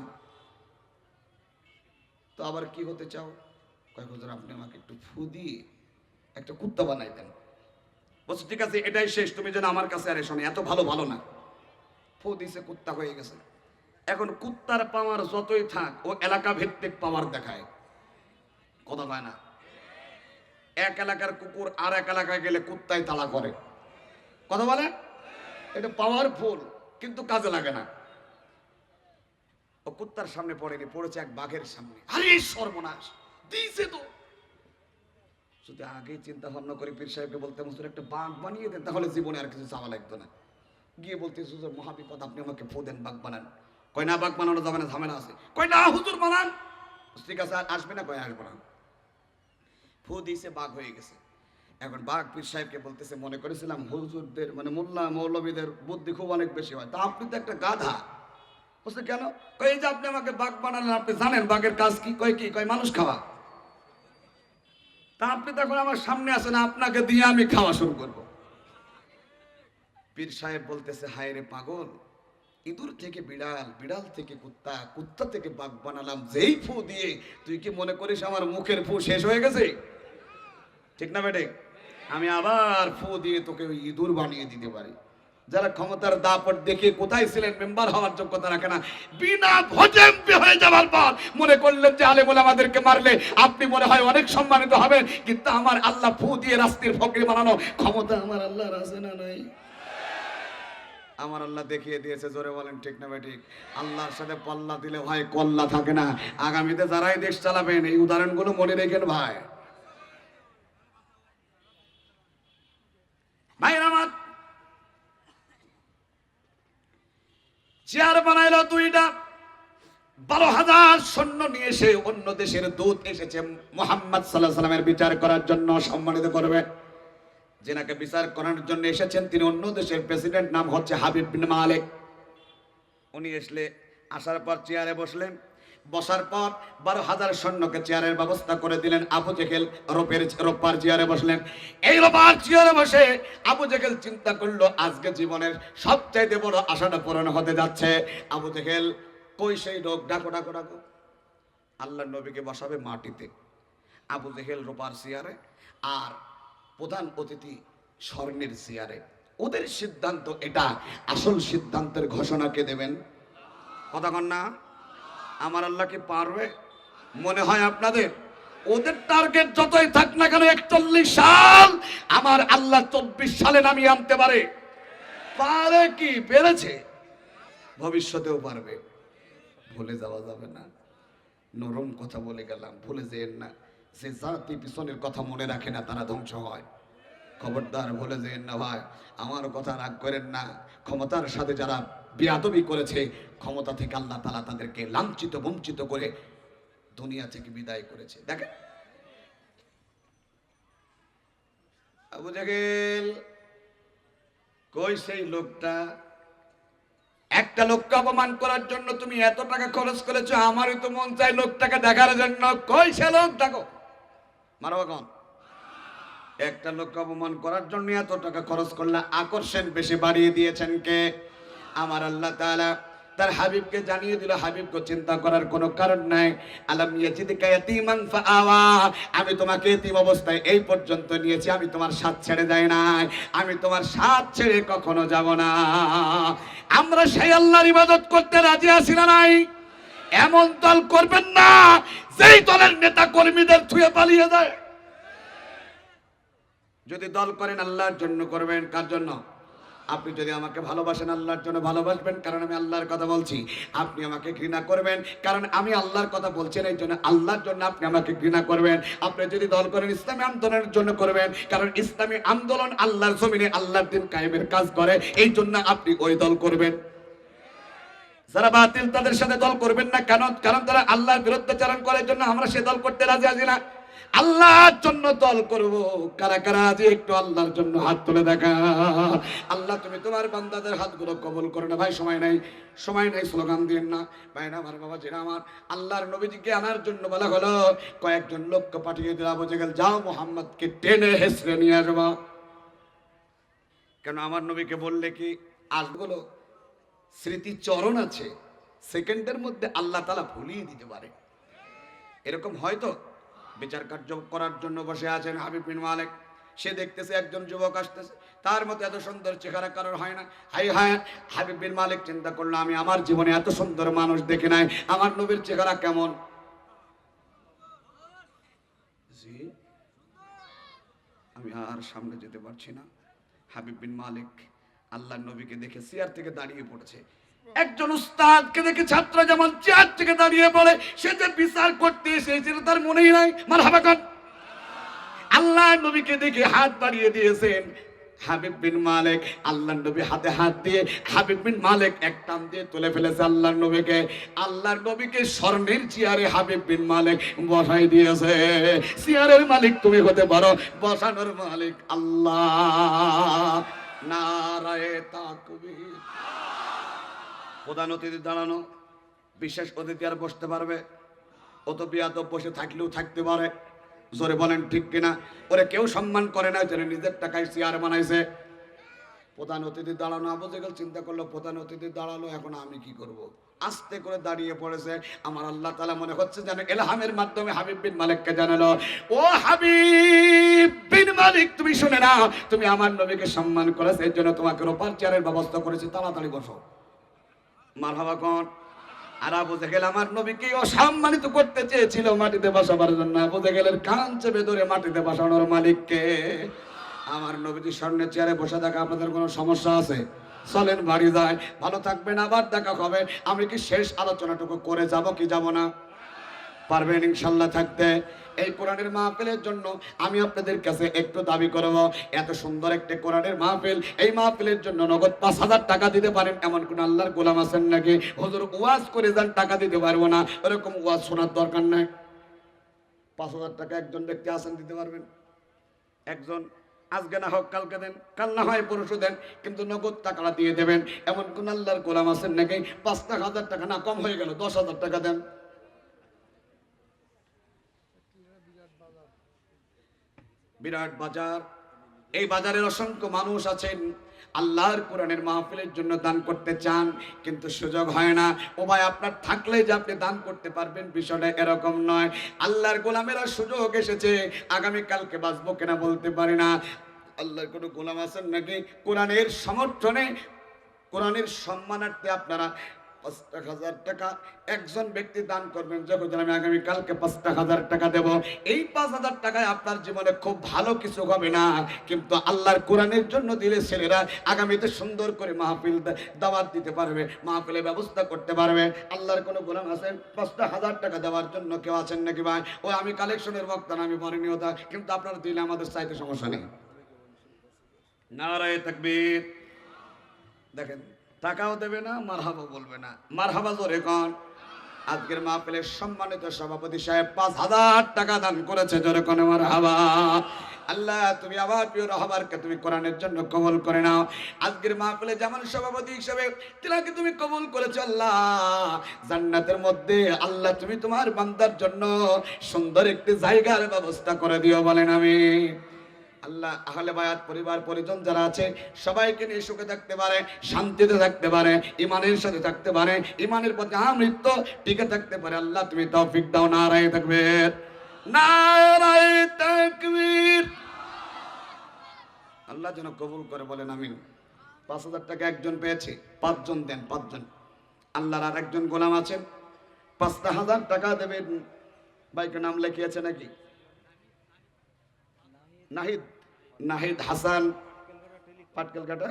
তো আবার কি হতে চাও? কয় হুজুর আপনি আমাকে একটু ফু দিয়ে একটা কুত্তা বানাই দেন। বলছে ঠিক আছে, এটাই শেষ, তুমি যেন আমার কাছে আর এসো না, এত ভালো ভালো না। ফু দিছে, কুত্তা হয়ে গেছে। এখন কুত্তার পাওয়ার যতই থাক, ও এলাকা ভিত্তিক পাওয়ার দেখায়, কথা পায় না। এক এলাকার কুকুর আর এক এলাকায় গেলে কুত্তায় তাড়া করে, কথা বলে। এটা পাওয়ারফুল, কিন্তু কাজে লাগে না। ও কুত্তার সামনে পড়েনি, পড়েছে এক বাঘের সামনে। আরে সর্বনাশ দিয়েছে তো। যদি আগে চিন্তা ভাবনা করি, পীর সাহেবকে বলতে হুজুর একটা বাঘ বানিয়ে দেন, তাহলে জীবনে আর কিছু চাওয়া লাগতো না। গিয়ে বলতে হুজুর মহাবিপদ, আপনি আমাকে ফু দেন, বাঘ বানান। কয় না, বাঘ বানানো যাবে না, ঝামেলা আছে। কয় না হুজুর বানান। ঠিক আছে, আসবে না? কয় আসবে না। ফু দিয়েছে, বাঘ হয়ে গেছে। এখন বাঘ পীর সাহেবকে বলতেছে, মনে করেছিলাম হুজুরদের মানে মোল্লা মৌলবীদের বুদ্ধি খুব অনেক বেশি হয়, তা আপনি তো একটা গাধা। বলছে কেন? কই যে আপনি আমাকে বাঘ বানালেন, আপনি জানেন বাঘের কাজ কি? কয় কি? কয় মানুষ খাওয়া। তা আপনি তো এখন আমার সামনে আসেন, আপনাকে দিয়ে আমি খাওয়া শুরু করব। পীর সাহেব বলতেছে, হায় রে পাগল, ইঁদুর থেকে বিড়াল, বিড়াল থেকে কুত্তা, কুত্তা থেকে বাঘ বানালাম যেই ফু দিয়ে, তুই কি মনে করিস আমার মুখের ফু শেষ হয়ে গেছে? ঠিক না বেটে? আমি আবার ফু দিয়ে তোকে ওই ইঁদুর বানিয়ে দিতে পারি। যারা ক্ষমতার দাপট দেখে কোথায় ছিলেন, মেম্বার হওয়ার যোগ্যতা রাখে না, বিনা ভোটে এমপি হয়ে যাওয়ার পর মনে করলেন যে আলেম ওলামাদেরকে মারলে আপনি মনে হয় অনেক সম্মানিত হবেন, কিন্তু আমার আল্লাহ ফু দিয়ে রাস্তার ফকির বানানো ক্ষমতা আমার আল্লাহর আছে না নাই? আমার আল্লাহ দেখিয়ে দিয়েছে। জোরে বলেন ঠিক না ঠিক? আল্লাহর সাথে পাল্লা দিলে ভাই কল্লা থাকে না। আগামীতে যারাই দেশ চালাবেন এই উদাহরণগুলো মনে রেখেন ভাই। ভাইরা আমার, চেয়ার বানাইলো দুইটা, 12,000 সৈন্য নিয়ে এসে অন্য দেশের দূত এসেছে মুহাম্মদ সাল্লাল্লাহু আলাইহি ওয়াসাল্লামের বিচার করার জন্য, সম্মানিত করবে। যেনাকে বিচার করার জন্য এসেছেন তিনি অন্য দেশের প্রেসিডেন্ট, নাম হচ্ছে হাবিব বিন মালিক। উনি আসার পর চেয়ারে বসলেন। বসার পর 12,000 সৈন্যকে চেয়ারের ব্যবস্থা করে দিলেন। আবু জেহেল রোপার চেয়ারে বসলেন। এই রোপার চেয়ারে বসে আবু জেহেল চিন্তা করলো, আজকে জীবনের সবচাইতে বড় আশাটা পূরণ হতে যাচ্ছে। আবু জেহেল, কই সেই লোক? ডাকো ডাকো ডাকো। আল্লাহর নবীকে বসাবে মাটিতে, আবু জেহেল রোপার চেয়ারে, আর প্রধান অতিথি স্বর্ণের চেয়ারে। ওদের সিদ্ধান্ত এটা, আসল সিদ্ধান্তের ঘোষণা কে দেবেন? কথা কন না? আমার আল্লাহ কি পারবে? মনে হয় আপনাদের? ওদের টার্গেট যতই থাক না কেন 41 সাল, আমার আল্লাহ 24 সালে নামিয়ে আনতে পারে। পারে কি? পেরেছে, ভবিষ্যতেও পারবে। ভুলে যাওয়া যাবে না। নরম কথা বলে গেলাম, ভুলে যেন না। যে জাতি পিছনের কথা মনে রাখে না তারা ধ্বংস হয়। খবরদার ভুলে যেন না ভাই, আমার কথা রাগ করেন না। ক্ষমতার সাথে যারা বেয়াদবি করেছে, ক্ষমতা থেকে আল্লাহ তাআলা তাদেরকে লাঞ্ছিত বঞ্চিত করে দুনিয়া থেকে বিদায় করেছে। দেখেন আবু জেহেল, কই সেই লোকটা? একটা লোককে অপমান করার জন্য তুমি এত টাকা খরচ করেছো, আমারই তো মন চাই লোকটাকে দেখার জন্য। কই সে লোক? দেখো, মারো এখন। একটা লোককে অপমান করার জন্য এত টাকা খরচ করলে আকর্ষণ বেশি বাড়িয়ে দিয়েছেন কে? আমার আল্লাহ তাআলা তার হাবিবকে জানিয়ে দিল, হাবিবকে চিন্তা করার কোনো কারণ নাই। আলাম ইয়াজিদকা ইয়াতীমান ফাআওয়া, আমি তোমাকে এতিম অবস্থায় এই পর্যন্ত নিয়েছি, আমি তোমার সাথ ছেড়ে যাই নাই, আমি তোমার সাথ ছেড়ে কখনো যাব না। আমরা সেই আল্লাহর ইবাদত করতে রাজি আছি না নাই? এমন দল করবেন না যেই দলের নেতা কর্মীদের থুয়ে পালিয়ে যায়। যদি দল করেন আল্লাহর জন্য করবেন। কার জন্য? আপনি যদি আমাকে ভালোবাসেন আল্লাহর জন্য ভালোবাসবেন, কারণ আমি আল্লাহর কথা বলছি। আপনি আমাকে ঘৃণা করবেন কারণ আমি আল্লাহর কথা বলছি, এই জন্য আল্লাহর জন্য আপনি আমাকে ঘৃণা করবেন। আপনি যদি দল করেন ইসলামী আন্দোলনের জন্য করবেন, কারণ ইসলামী আন্দোলন আল্লাহর জমিনে আল্লাহর দ্বীন কায়েমের কাজ করে, এই জন্য আপনি ওই দল করবেন। যারা বাতিল তাদের সাথে দল করবেন না। কেন? কারণ তারা আল্লাহর বিরুদ্ধাচরণ করে, জন্য আমরা সে দল করতে রাজি আছি না। আল্লাহর জন্য দল করব। কারা কারা আজ একটু আল্লাহর জন্য হাত তুলে দেখা। আল্লাহ তুমি তোমার বান্দাদের হাতগুলো কবুল করে না। ভাই সময় নাই, সময় নাই, স্লোগান দিন না ভাই না। আমার বাবা যেটা আমার আল্লাহর নবীজিকে আনার জন্য বলা হলো, কয়েকজন লোককে পাঠিয়ে দিল, আবু জেহেল যাও মুহাম্মদকে টেনে হেসড়ে নিয়ে আসবা। কেন আমার নবীকে বললে কি আসগুলো স্মৃতিচরণ আছে, সেকেন্ডের মধ্যে আল্লাহ তাআলা ভুলিয়ে দিতে পারে। এরকম হয়তো বিচার কার্য করার জন্য বসে আছেন হাবিব বিন মালিক, সে দেখতেছে একজন যুবক আসতেছে, তার মতো এত সুন্দর চেহারা কারোর হয় না। হাই হাই, হাবিব বিন মালিক চিন্তা করলো, আমি আমার জীবনে এত সুন্দর মানুষ দেখি নাই, আমার নবীর চেহারা কেমন। জি, আমি আর সামনে যেতে পারছি না। হাবিব বিন মালিক আল্লাহর নবীকে দেখে চেয়ার থেকে দাঁড়িয়ে পড়েছে। একজন উস্তাদকে দেখে ছাত্র যেমন চেয়ার থেকে দাঁড়িয়ে পড়ে, সে যে বিচার করতে এসেছিল তার মনেই নাই। মারহাবা কর। আল্লাহর নবীকে দেখে হাত বাড়িয়ে দিয়েছেন হাবিব বিন মালিক। আল্লাহর নবী হাতে হাত দিয়ে হাবিব বিন মালিক এক টান দিয়ে তুলে ফেলেছে আল্লাহর নবীকে। আল্লাহর নবীকে স্বর্ণের চেয়ারে হাবিব বিন মালিক বসাই দিয়েছে। চেয়ারের মালিক তুমি হতে পারো, বসানোর মালিক আল্লাহ। নারায়ে তাকবীর। প্রধান অতিথি দাঁড়ানো, বিশেষ অতিথি আর বসতে পারবে? অত বিয়াদব বসে থাকলেও থাকতে পারে। জোরে বলেন ঠিক কিনা? ওরে কেউ সম্মান করে না, যেন নিজের টাকায় চেয়ার বানাইছে। প্রধান অতিথি দাঁড়ানো, আবু জেহেল চিন্তা করলো প্রধান অতিথি দাঁড়ালো, এখন আমি কি করব? আস্তে করে দাঁড়িয়ে পড়েছে। আমার আল্লাহ তাআলা মনে হচ্ছে যেন ইলহামের মাধ্যমে হাবিব বিন মালিককে জানালো, ও হাবিব বিন মালিক তুমি শুনে নাও, তুমি আমার নবীকে সম্মান করেছো, এর জন্য তোমাকে রূপার চেয়ারের ব্যবস্থা করেছি, তাড়াতাড়ি বসো। মারহাবা কোন? আর আবু জেহেল আমার নবীকে অসম্মানিত করতে চেয়েছিল মাটিতে বসাবার জন্য। আবু জেহেলের কান চেপে ধরে মাটিতে বসানোর মালিককে। আমার নবীজি স্বর্ণের চেয়ারে বসে থাকা আপনাদের কোনো সমস্যা আছে? চলেন বাড়ি যায়, ভালো থাকবেন, আবার দেখা হবে। আমি কি শেষ আলোচনাটুকু করে যাব কি যাব না? পারবেন ইনশাল্লাহ থাকতে? এই কোরআনের মাহফিলের জন্য আমি আপনাদের কাছে একটু দাবি করব, এত সুন্দর একটা কোরআনের মাহফিল, এই মাহফিলের জন্য নগদ 5,000 টাকা দিতে পারেন এমন কোন আল্লাহর গোলাম আছেন নাকি? হুজুর ওয়াজ করে যান, টাকা দিতে পারবো না, এরকম ওয়াজ শোনার দরকার নাই। 5,000 টাকা একজন ব্যক্তি আছেন দিতে পারবেন? একজন? আজকে না হোক কালকে দেন, কাল না হয় পরশু দেন, কিন্তু নগদ টাকাটা দিয়ে দেবেন এমন কোন আল্লাহর গোলাম আছেন নাকি? 5,000 টাকা না, কম হয়ে গেল 10,000 টাকা দেন। বিরাট বাজার, এই বাজারের অসংখ্য মানুষ আছেন আল্লাহর কোরআনের মাহফিলের জন্য দান করতে চান, কিন্তু সুযোগ হয় না। ও ভাই, আপনার থাকলে যে আপনি দান করতে পারবেন বিষয়টা এরকম নয়। আল্লাহর গোলামেরা সুযোগ এসেছে, আগামী কালকে বাঁচবো কিনা বলতে পারি না। আল্লাহর কোনো গোলাম আছেন নাকি কোরআনের সমর্থনে, কোরআনের সম্মানার্থে আপনারা 5,000 টাকা একজন ব্যক্তি দান করবেন? যখন আমি আগামী কালকে 5,000 টাকা দেব, এই 5,000 টাকায় আপনার জীবনে খুব ভালো কিছু হবে না, কিন্তু আল্লাহর কোরআনের জন্য দিলে ছেলেরা আগামীতে সুন্দর করে মাহফিল দাওয়াত দিতে পারবে, মাহফিলের ব্যবস্থা করতে পারবে। আল্লাহর কোনো গোলাম আছেন 5,000 টাকা দেওয়ার জন্য কেউ আছেন নাকি ভাই? ওই আমি কালেকশনের বক্তা না, আমি বরণীয়তা, কিন্তু আপনারা দিলে আমাদের চাইতে সমস্যা নেই। নারায়ে তাকবীর। দেখেন, টাকাও দেবে না, মারহাবা বলবে না। মারহাবা জোরে কোন? আজকের মাহফিলের সম্মানিত সভাপতি সাহেব 5,000 টাকা দান করেছে, জোরে কোন মারহাবা। আল্লাহ তুমি আবার প্রিয় রাহবারকে তুমি কোরআনের জন্য কবুল করে নাও। আজকের মাহফিলে যেমন সভাপতি হিসেবে তিনাকে তুমি কবুল করেছো আল্লাহ, জান্নাতের মধ্যে আল্লাহ তুমি তোমার বান্দার জন্য সুন্দর একটি জায়গার ব্যবস্থা করে দিও, বলেন আমিন। আল্লাহ আহলে বায়াত পরিবার পরিজন যারা আছে সবাইকে নিয়ে সুখে থাকতে পারে, শান্তিতে থাকতে পারে, ইমানের সাথে থাকতে পারে, ইমানের প্রতি আমৃত্যু টিকে থাকতে পারে। আল্লাহ তুমি তৌফিক দাও। নারায়ে তাকবীর, নারায়ে তাকবীর। আল্লাহ যেন কবুল করে, বলেন আমিন। 5,000 টাকা একজন পেয়েছে, 5 জন দেন, 5 জন। আল্লাহর আর একজন গোলাম আছেন 5,000 টাকা দেবেন। ভাইকে নাম লিখিয়েছে নাকি? নাহিদ, নাহিদ হাসান, পাটকেলঘাটা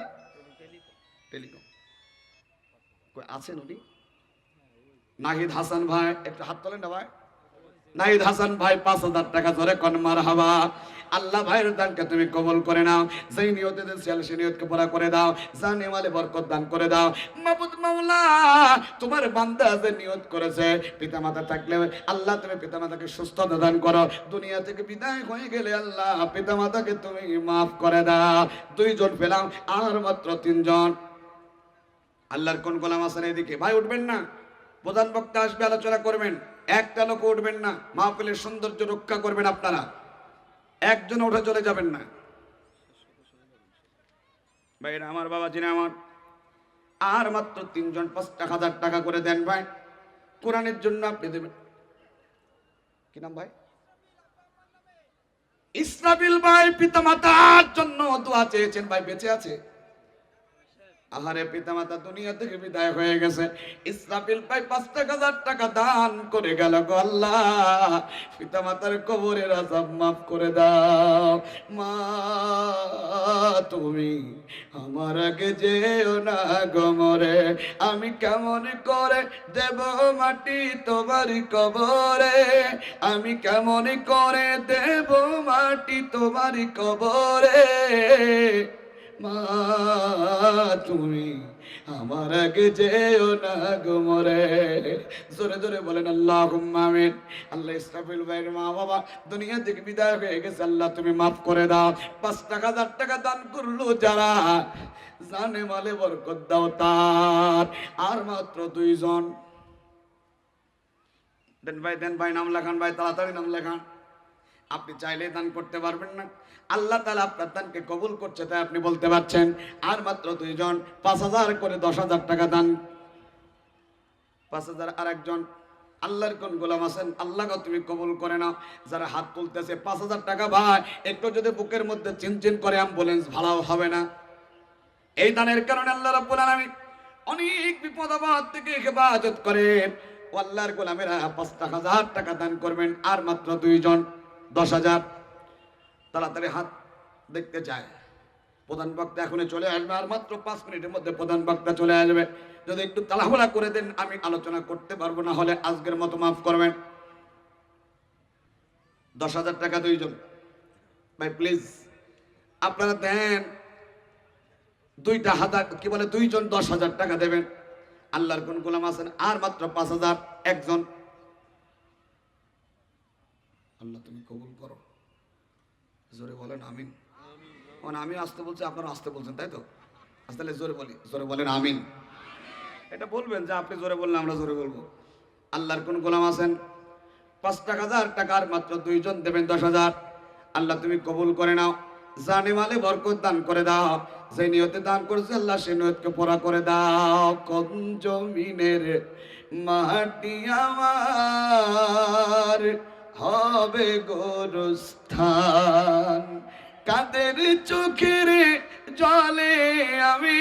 টেলিকম আছেন উনি? নাহিদ হাসান ভাই, একটু হাত তোলেন না ভাই। নাহিদ হাসান ভাই 5,000 টাকা ধরে কোন মারহাবা। আল্লাহ ভাইয়ের দানকে তুমি কবুল করে নাও, যেই নিয়তে দিয়েছেন সেই নিয়তকে পুরা করে দাও, জানে মালে বরকত দান করে দাও। মাবুদ মাওলা, তোমার বান্দা যে নিয়ত করেছে পিতামাতা থাকলে আল্লাহ তুমি পিতামাতাকে সুস্থতা দান করো, দুনিয়া থেকে বিদায় হয়ে গেলে আল্লাহ পিতামাতাকে তুমি মাফ করে দাও। 2 জন পেলাম, আর মাত্র 3 জন। আল্লাহর কোন গোলাম আছেন এদিকে? ভাই উঠবেন না, প্রধান বক্তা আসবে, আলোচনা করবেন। একটা লোক উঠবেন না, মাহফিলের সৌন্দর্য রক্ষা করবেন আপনারা, একজন উঠে চলে যাবেন না। ভাইরা আমার, বাবা জিনা আমার, আর মাত্র 3 জন 5,000 টাকা করে দেন ভাই, কোরআনের জন্য আপনি দেবেন। কি নাম ভাই? ইসরাফিল ভাই পিতামাতার জন্য দোয়া চেয়েছেন ভাই, বেঁচে আছে? আহারে পিতামাতা দুনিয়া থেকে বিদায় হয়ে গেছে, ইসরাফিল ভাই 5,000 টাকা দান করে গেল গো আল্লাহ, পিতামাতার কবরের আযাব মাফ করে দাও। মা তুমি আমার আগে যেও না গো মরে, আমি কেমন করে দেব মাটি তোমারই কবরে, আমি কেমন করে দেব মাটি তোমারই কবরে। মা তুমি আমার আগে যেও না গো মরে। জোরে জোরে বলেন আল্লাহুম্মা আমিন। আল্লাহ ইসরাফিল ভাইয়ের মা বাবা দুনিয়া থেকে বিদায় হয়ে গেছে, আল্লাহ তুমি মাফ করে দাও। 5,000 টাকা দান করলো যারা, জানে মালে বরকত দাও তার। আর মাত্র 2 জন। দেন ভাই নাম লেখান ভাই, তাড়াতাড়ি নাম লেখান। আপনি চাইলে দান করতে পারবেন না, আল্লাহ তাআলা আপনার দানকে কবুল করছে তাই আপনি বলতে পারছেন। আর মাত্র 2 জন 5,000 করে 10,000 টাকা দান। 5,000 আর একজন আল্লাহর কোন গোলাম আছেন, আল্লাহকে তুমি কবুল করে নাও। যারা হাত তুলতেছে 5,000 টাকা ভাই, একটু যদি বুকের মধ্যে চিনচিন করে অ্যাম্বুলেন্স ভাড়াও হবে না। এই দানের কারণে আল্লাহ রাব্বুল আলামিন অনেক বিপদ আপদ থেকে হেফাজত করেন। ও আল্লাহর গোলামেরা 5,000 টাকা দান করবেন। আর মাত্র 2 জন 10,000। তাড়াতাড়ি হাত দেখতে চায়। প্রধান বক্তা এখনই চলে আসবে, আর মাত্র 5 মিনিটের মধ্যে প্রধান বক্তা চলে আসবে। যদি একটু তাড়াহুড়া করে দেন আমি আলোচনা করতে পারবো না, হলে আজকের মতো মাফ করবেন। 10,000 টাকা 2 জন ভাই প্লিজ আপনারা দেন। 2টা হাজার কি বলে 2 জন 10,000 টাকা দেবেন। আল্লাহর কোন গোলাম আছেন? আর মাত্র 5,000 একজন। আল্লাহ তুমি কবুল করো। জোরে বলেন আমিন। মানে আমি আসতে বলছি, আপনারা আসতে বলছেন তাই তো? আসলে জোরে বলি, জোরে বলেন আমিন। এটা বলবেন যে আপনি জোরে বললে আমরা জোরে বলবো। আল্লাহর কোন গোলাম আছেন? 5,000 টাকার মাত্র 2 জন দেবেন 10,000। আল্লাহ তুমি কবুল করে নাও, জানে মালে বরকত দান করে দাও। যে নিয়তে দান করেছে আল্লাহ সে নিয়তকে পুরা করে দাও। কোন জমিনের মাটি আমার হবে গোরস্থান, কাদের চোখের জলে আমি,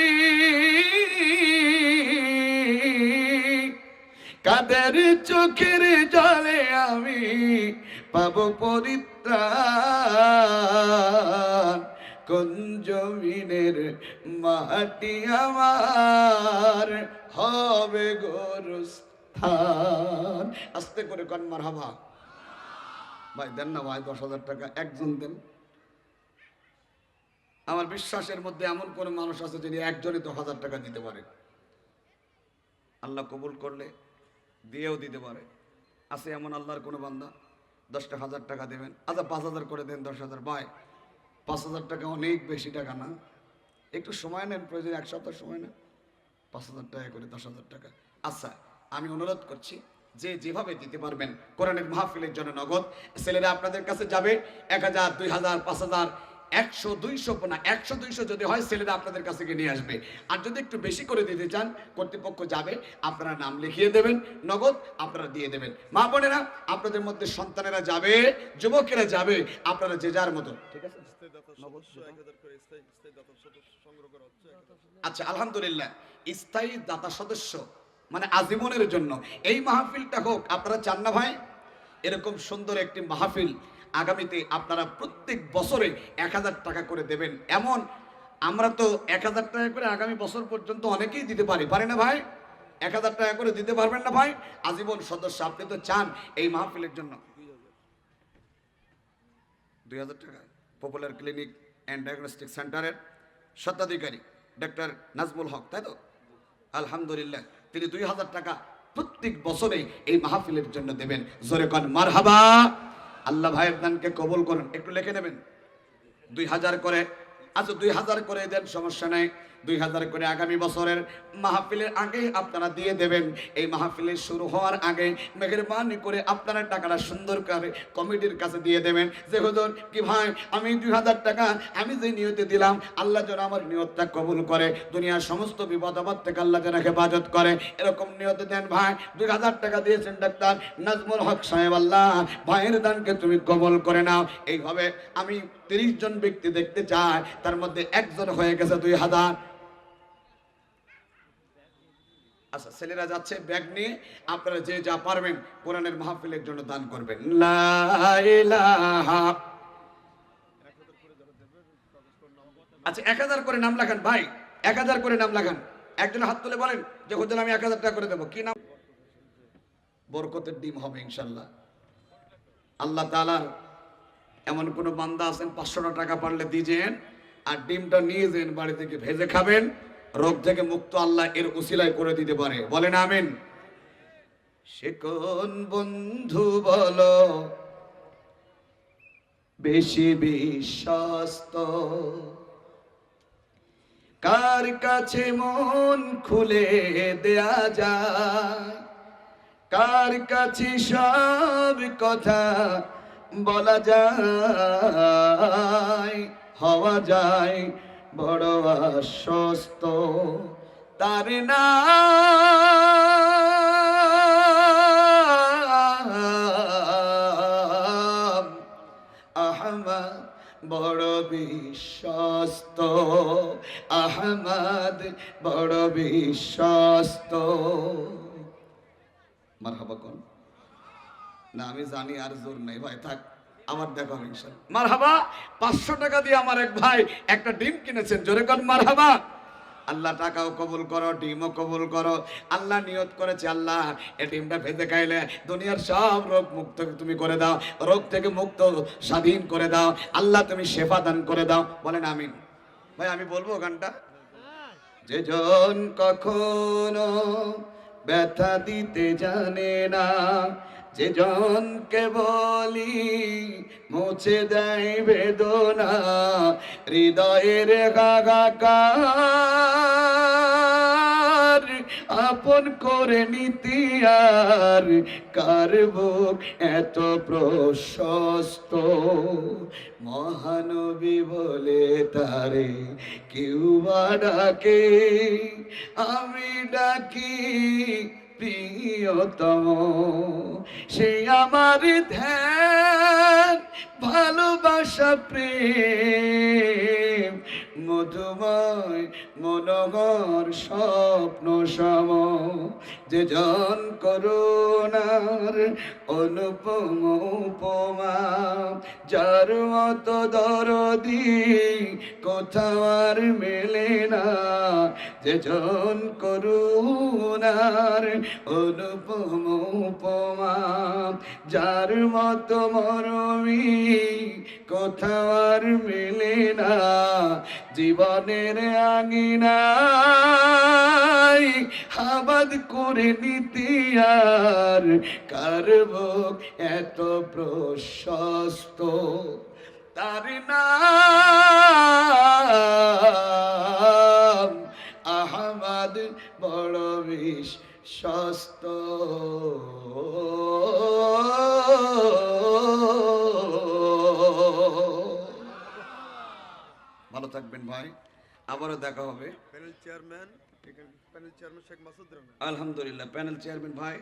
কাদের চোখের জলে আমি পাবো পরিত্রাণ। কোন জমিনের মাটি আমার হবে গোরস্থান। আস্তে করে কোন মারহাবা। ভাই দেন না ভাই 10,000 টাকা একজন দেন। আমার বিশ্বাসের মধ্যে এমন কোন মানুষ আছে যিনি একজনই 10,000 টাকা দিতে পারে। আল্লাহ কবুল করলে দিয়েও দিতে পারে। আছে এমন আল্লাহর কোনো বান্দা? 10,000 টাকা দেবেন। আচ্ছা 5,000 করে দেন। 10,000 ভাই 5,000 টাকা অনেক বেশি টাকা না? একটু সময় নেন, প্রয়োজন 1 সপ্তাহ সময় নেন। 5,000 টাকা করে 10,000 টাকা। আচ্ছা আমি অনুরোধ করছি যে যেভাবে দিতে পারবেন কোরআনের মাহফিলের জন্য নগদ, ছেলেরা আপনাদের কাছে যাবে 1,000 2,000 5,000 100 200 না 100 200 যদি হয় ছেলেরা আপনাদের কাছে গিয়ে নিয়ে আসবে। আর যদি একটু বেশি করে দিতে চান কর্তৃপক্ষ যাবে, আপনারা নাম লিখিয়ে দেবেন, নগদ আপনারা দিয়ে দেবেন। মা বোনেরা আপনাদের মধ্যে সন্তানেরা যাবে, যুবকেরা যাবে, আপনারা যে যার মতো। ঠিক আছে? আচ্ছা আলহামদুলিল্লাহ, স্থায়ী দাতা সদস্য মানে আজীবনের জন্য এই মাহফিলটা হোক। আপনারা চান না ভাই এরকম সুন্দর একটি মাহফিল আগামীতে আপনারা প্রত্যেক বছরে 1,000 টাকা করে দেবেন? এমন আমরা তো 1,000 টাকা করে আগামী বছর পর্যন্ত অনেকেই দিতে পারি না ভাই? 1,000 টাকা করে দিতে পারবেন না ভাই? আজীবন সদস্য আপনি তো চান এই মাহফিলের জন্য। 2000 টাকা। পপুলার ক্লিনিক অ্যান্ড ডায়াগনস্টিক সেন্টারের স্বত্বাধিকারী ডক্টর নাজমুল হক, তাই তো? আলহামদুলিল্লাহ, তিনি 2000 টাকা প্রত্যেক বছরে এই মাহফিলের জন্য দেবেন। জোরে কোন মারহাবা। আল্লাহ ভাইয়ের দানকে কবুল করুন। একটু লিখে নেবেন 2000 করে। আচ্ছা 2000 করে দেন, সমস্যা নাই। 2000 করে আগামী বছরের মাহফিলের আগে আপনারা দিয়ে দেবেন। এই মাহফিলের শুরু হওয়ার আগে মেহেরবানি করে আপনারা টাকাটা সুন্দর করে কমিটির কাছে দিয়ে দেবেন, যে হুজুর কি ভাই আমি 2000 টাকা আমি যে নিয়তে দিলাম, আল্লাহ যেন আমার নিয়তটা কবুল করে, দুনিয়ার সমস্ত বিপদ আপদ থেকে আল্লাহ যেন হেফাজত করে, এরকম নিয়তে দেন ভাই। 2000 টাকা দিয়েছেন ডাক্তার নাজমুল হক সাহেব, আল্লাহ ভাইয়ের দানকে তুমি কবুল করে নাও। এইভাবে আমি 30 জন ব্যক্তি দেখতে চাই, তার মধ্যে একজন হয়ে গেছে 2000। আচ্ছা ছেলেরা যাচ্ছে ব্যাগ নিয়ে, আপনারা যে যা পারবেন কোরআনের মাহফিলের জন্য দান করবেন। লা ইলাহা। আচ্ছা 1000 করে নাম লেখান ভাই, 1000 করে নাম লেখান। একজন হাত তুলে বলেন যে হুজুর আমি 1000 টাকা করে দেবো। কি নাম? বরকতের ডিম হবে ইনশাল্লাহ। আল্লাহ তাআলার এমন কোন বান্দা আছেন 500 টাকা পারলে দিয়েছেন, আর ডিমটা নিয়ে যান বাড়ি থেকে ভেজে খাবেন, রোগ থেকে মুক্ত আল্লাহ এর উসিলায় করে দিতে পারে। বলেন আমিন। সে কোন বন্ধু বলো বেশি বিশ্বস্ত, কার কাছে মন খুলে দেয়া যায়, কার কাছে সব কথা বলা যায়, হওয়া যায় বড় আশ্বস্ত, তার নাম আহমদ, বড় বিশ্বস্ত, আহমদ বড় বিশ্বস্ত। মারহাবা কোন না, আমি জানি আর জোর নাই ভাই, থাক আমার দেখো ইনশাআল্লাহ। মারহাবা। 500 টাকা দিয়ে আমার এক ভাই একটা ডিম কিনেছেন, জোরে কোন মারহাবা। আল্লাহ টাকাও কবুল করো, ডিমও কবুল করো। আল্লাহ নিয়ত করেছে আল্লাহ এই ডিমটা ভেজে খাইলে দুনিয়ার সব রোগ মুক্ত তুমি করে দাও, রোগ থেকে মুক্ত স্বাধীন করে দাও, আল্লাহ তুমি শেফা দান করে দাও। বলেন আমিন। ভাই আমি বলবো গানটা। যে জন কখনো ব্যথা দিতে জানে না, যে জনকে বলি মুছে দেয় বেদনা, হৃদয়ের হাহাকার আপন করে নিতি আর কার বুক এত প্রশস্ত, মহানবী বলে তারে কেউ বা ডাকে, আমি ডাকি প্রিয়তম, সে আমার ধ্যান ভালোবাসা প্রেম, মধুময় মনোহর স্বপ্ন সম, যে জন করুণার অনুপম উপমা, যার মতো দরদি কোথাও আর মেলে না, যে জন করুণার অনুপম উপমা, যার মতো মরমি কোথাও আর মেলে না, জীবনের আঙিনায় আবাদ করে নিতি আর কার বুক এত প্রশস্ত, তার নাম আহমদ বড় বিশ্বস্ত। ভালো থাকবেন ভাই, আবারও দেখা হবে। Panel chairman Sheikh Masud Rana. আলহামদুলিল্লাহ, প্যানেল চেয়ারম্যান ভাই।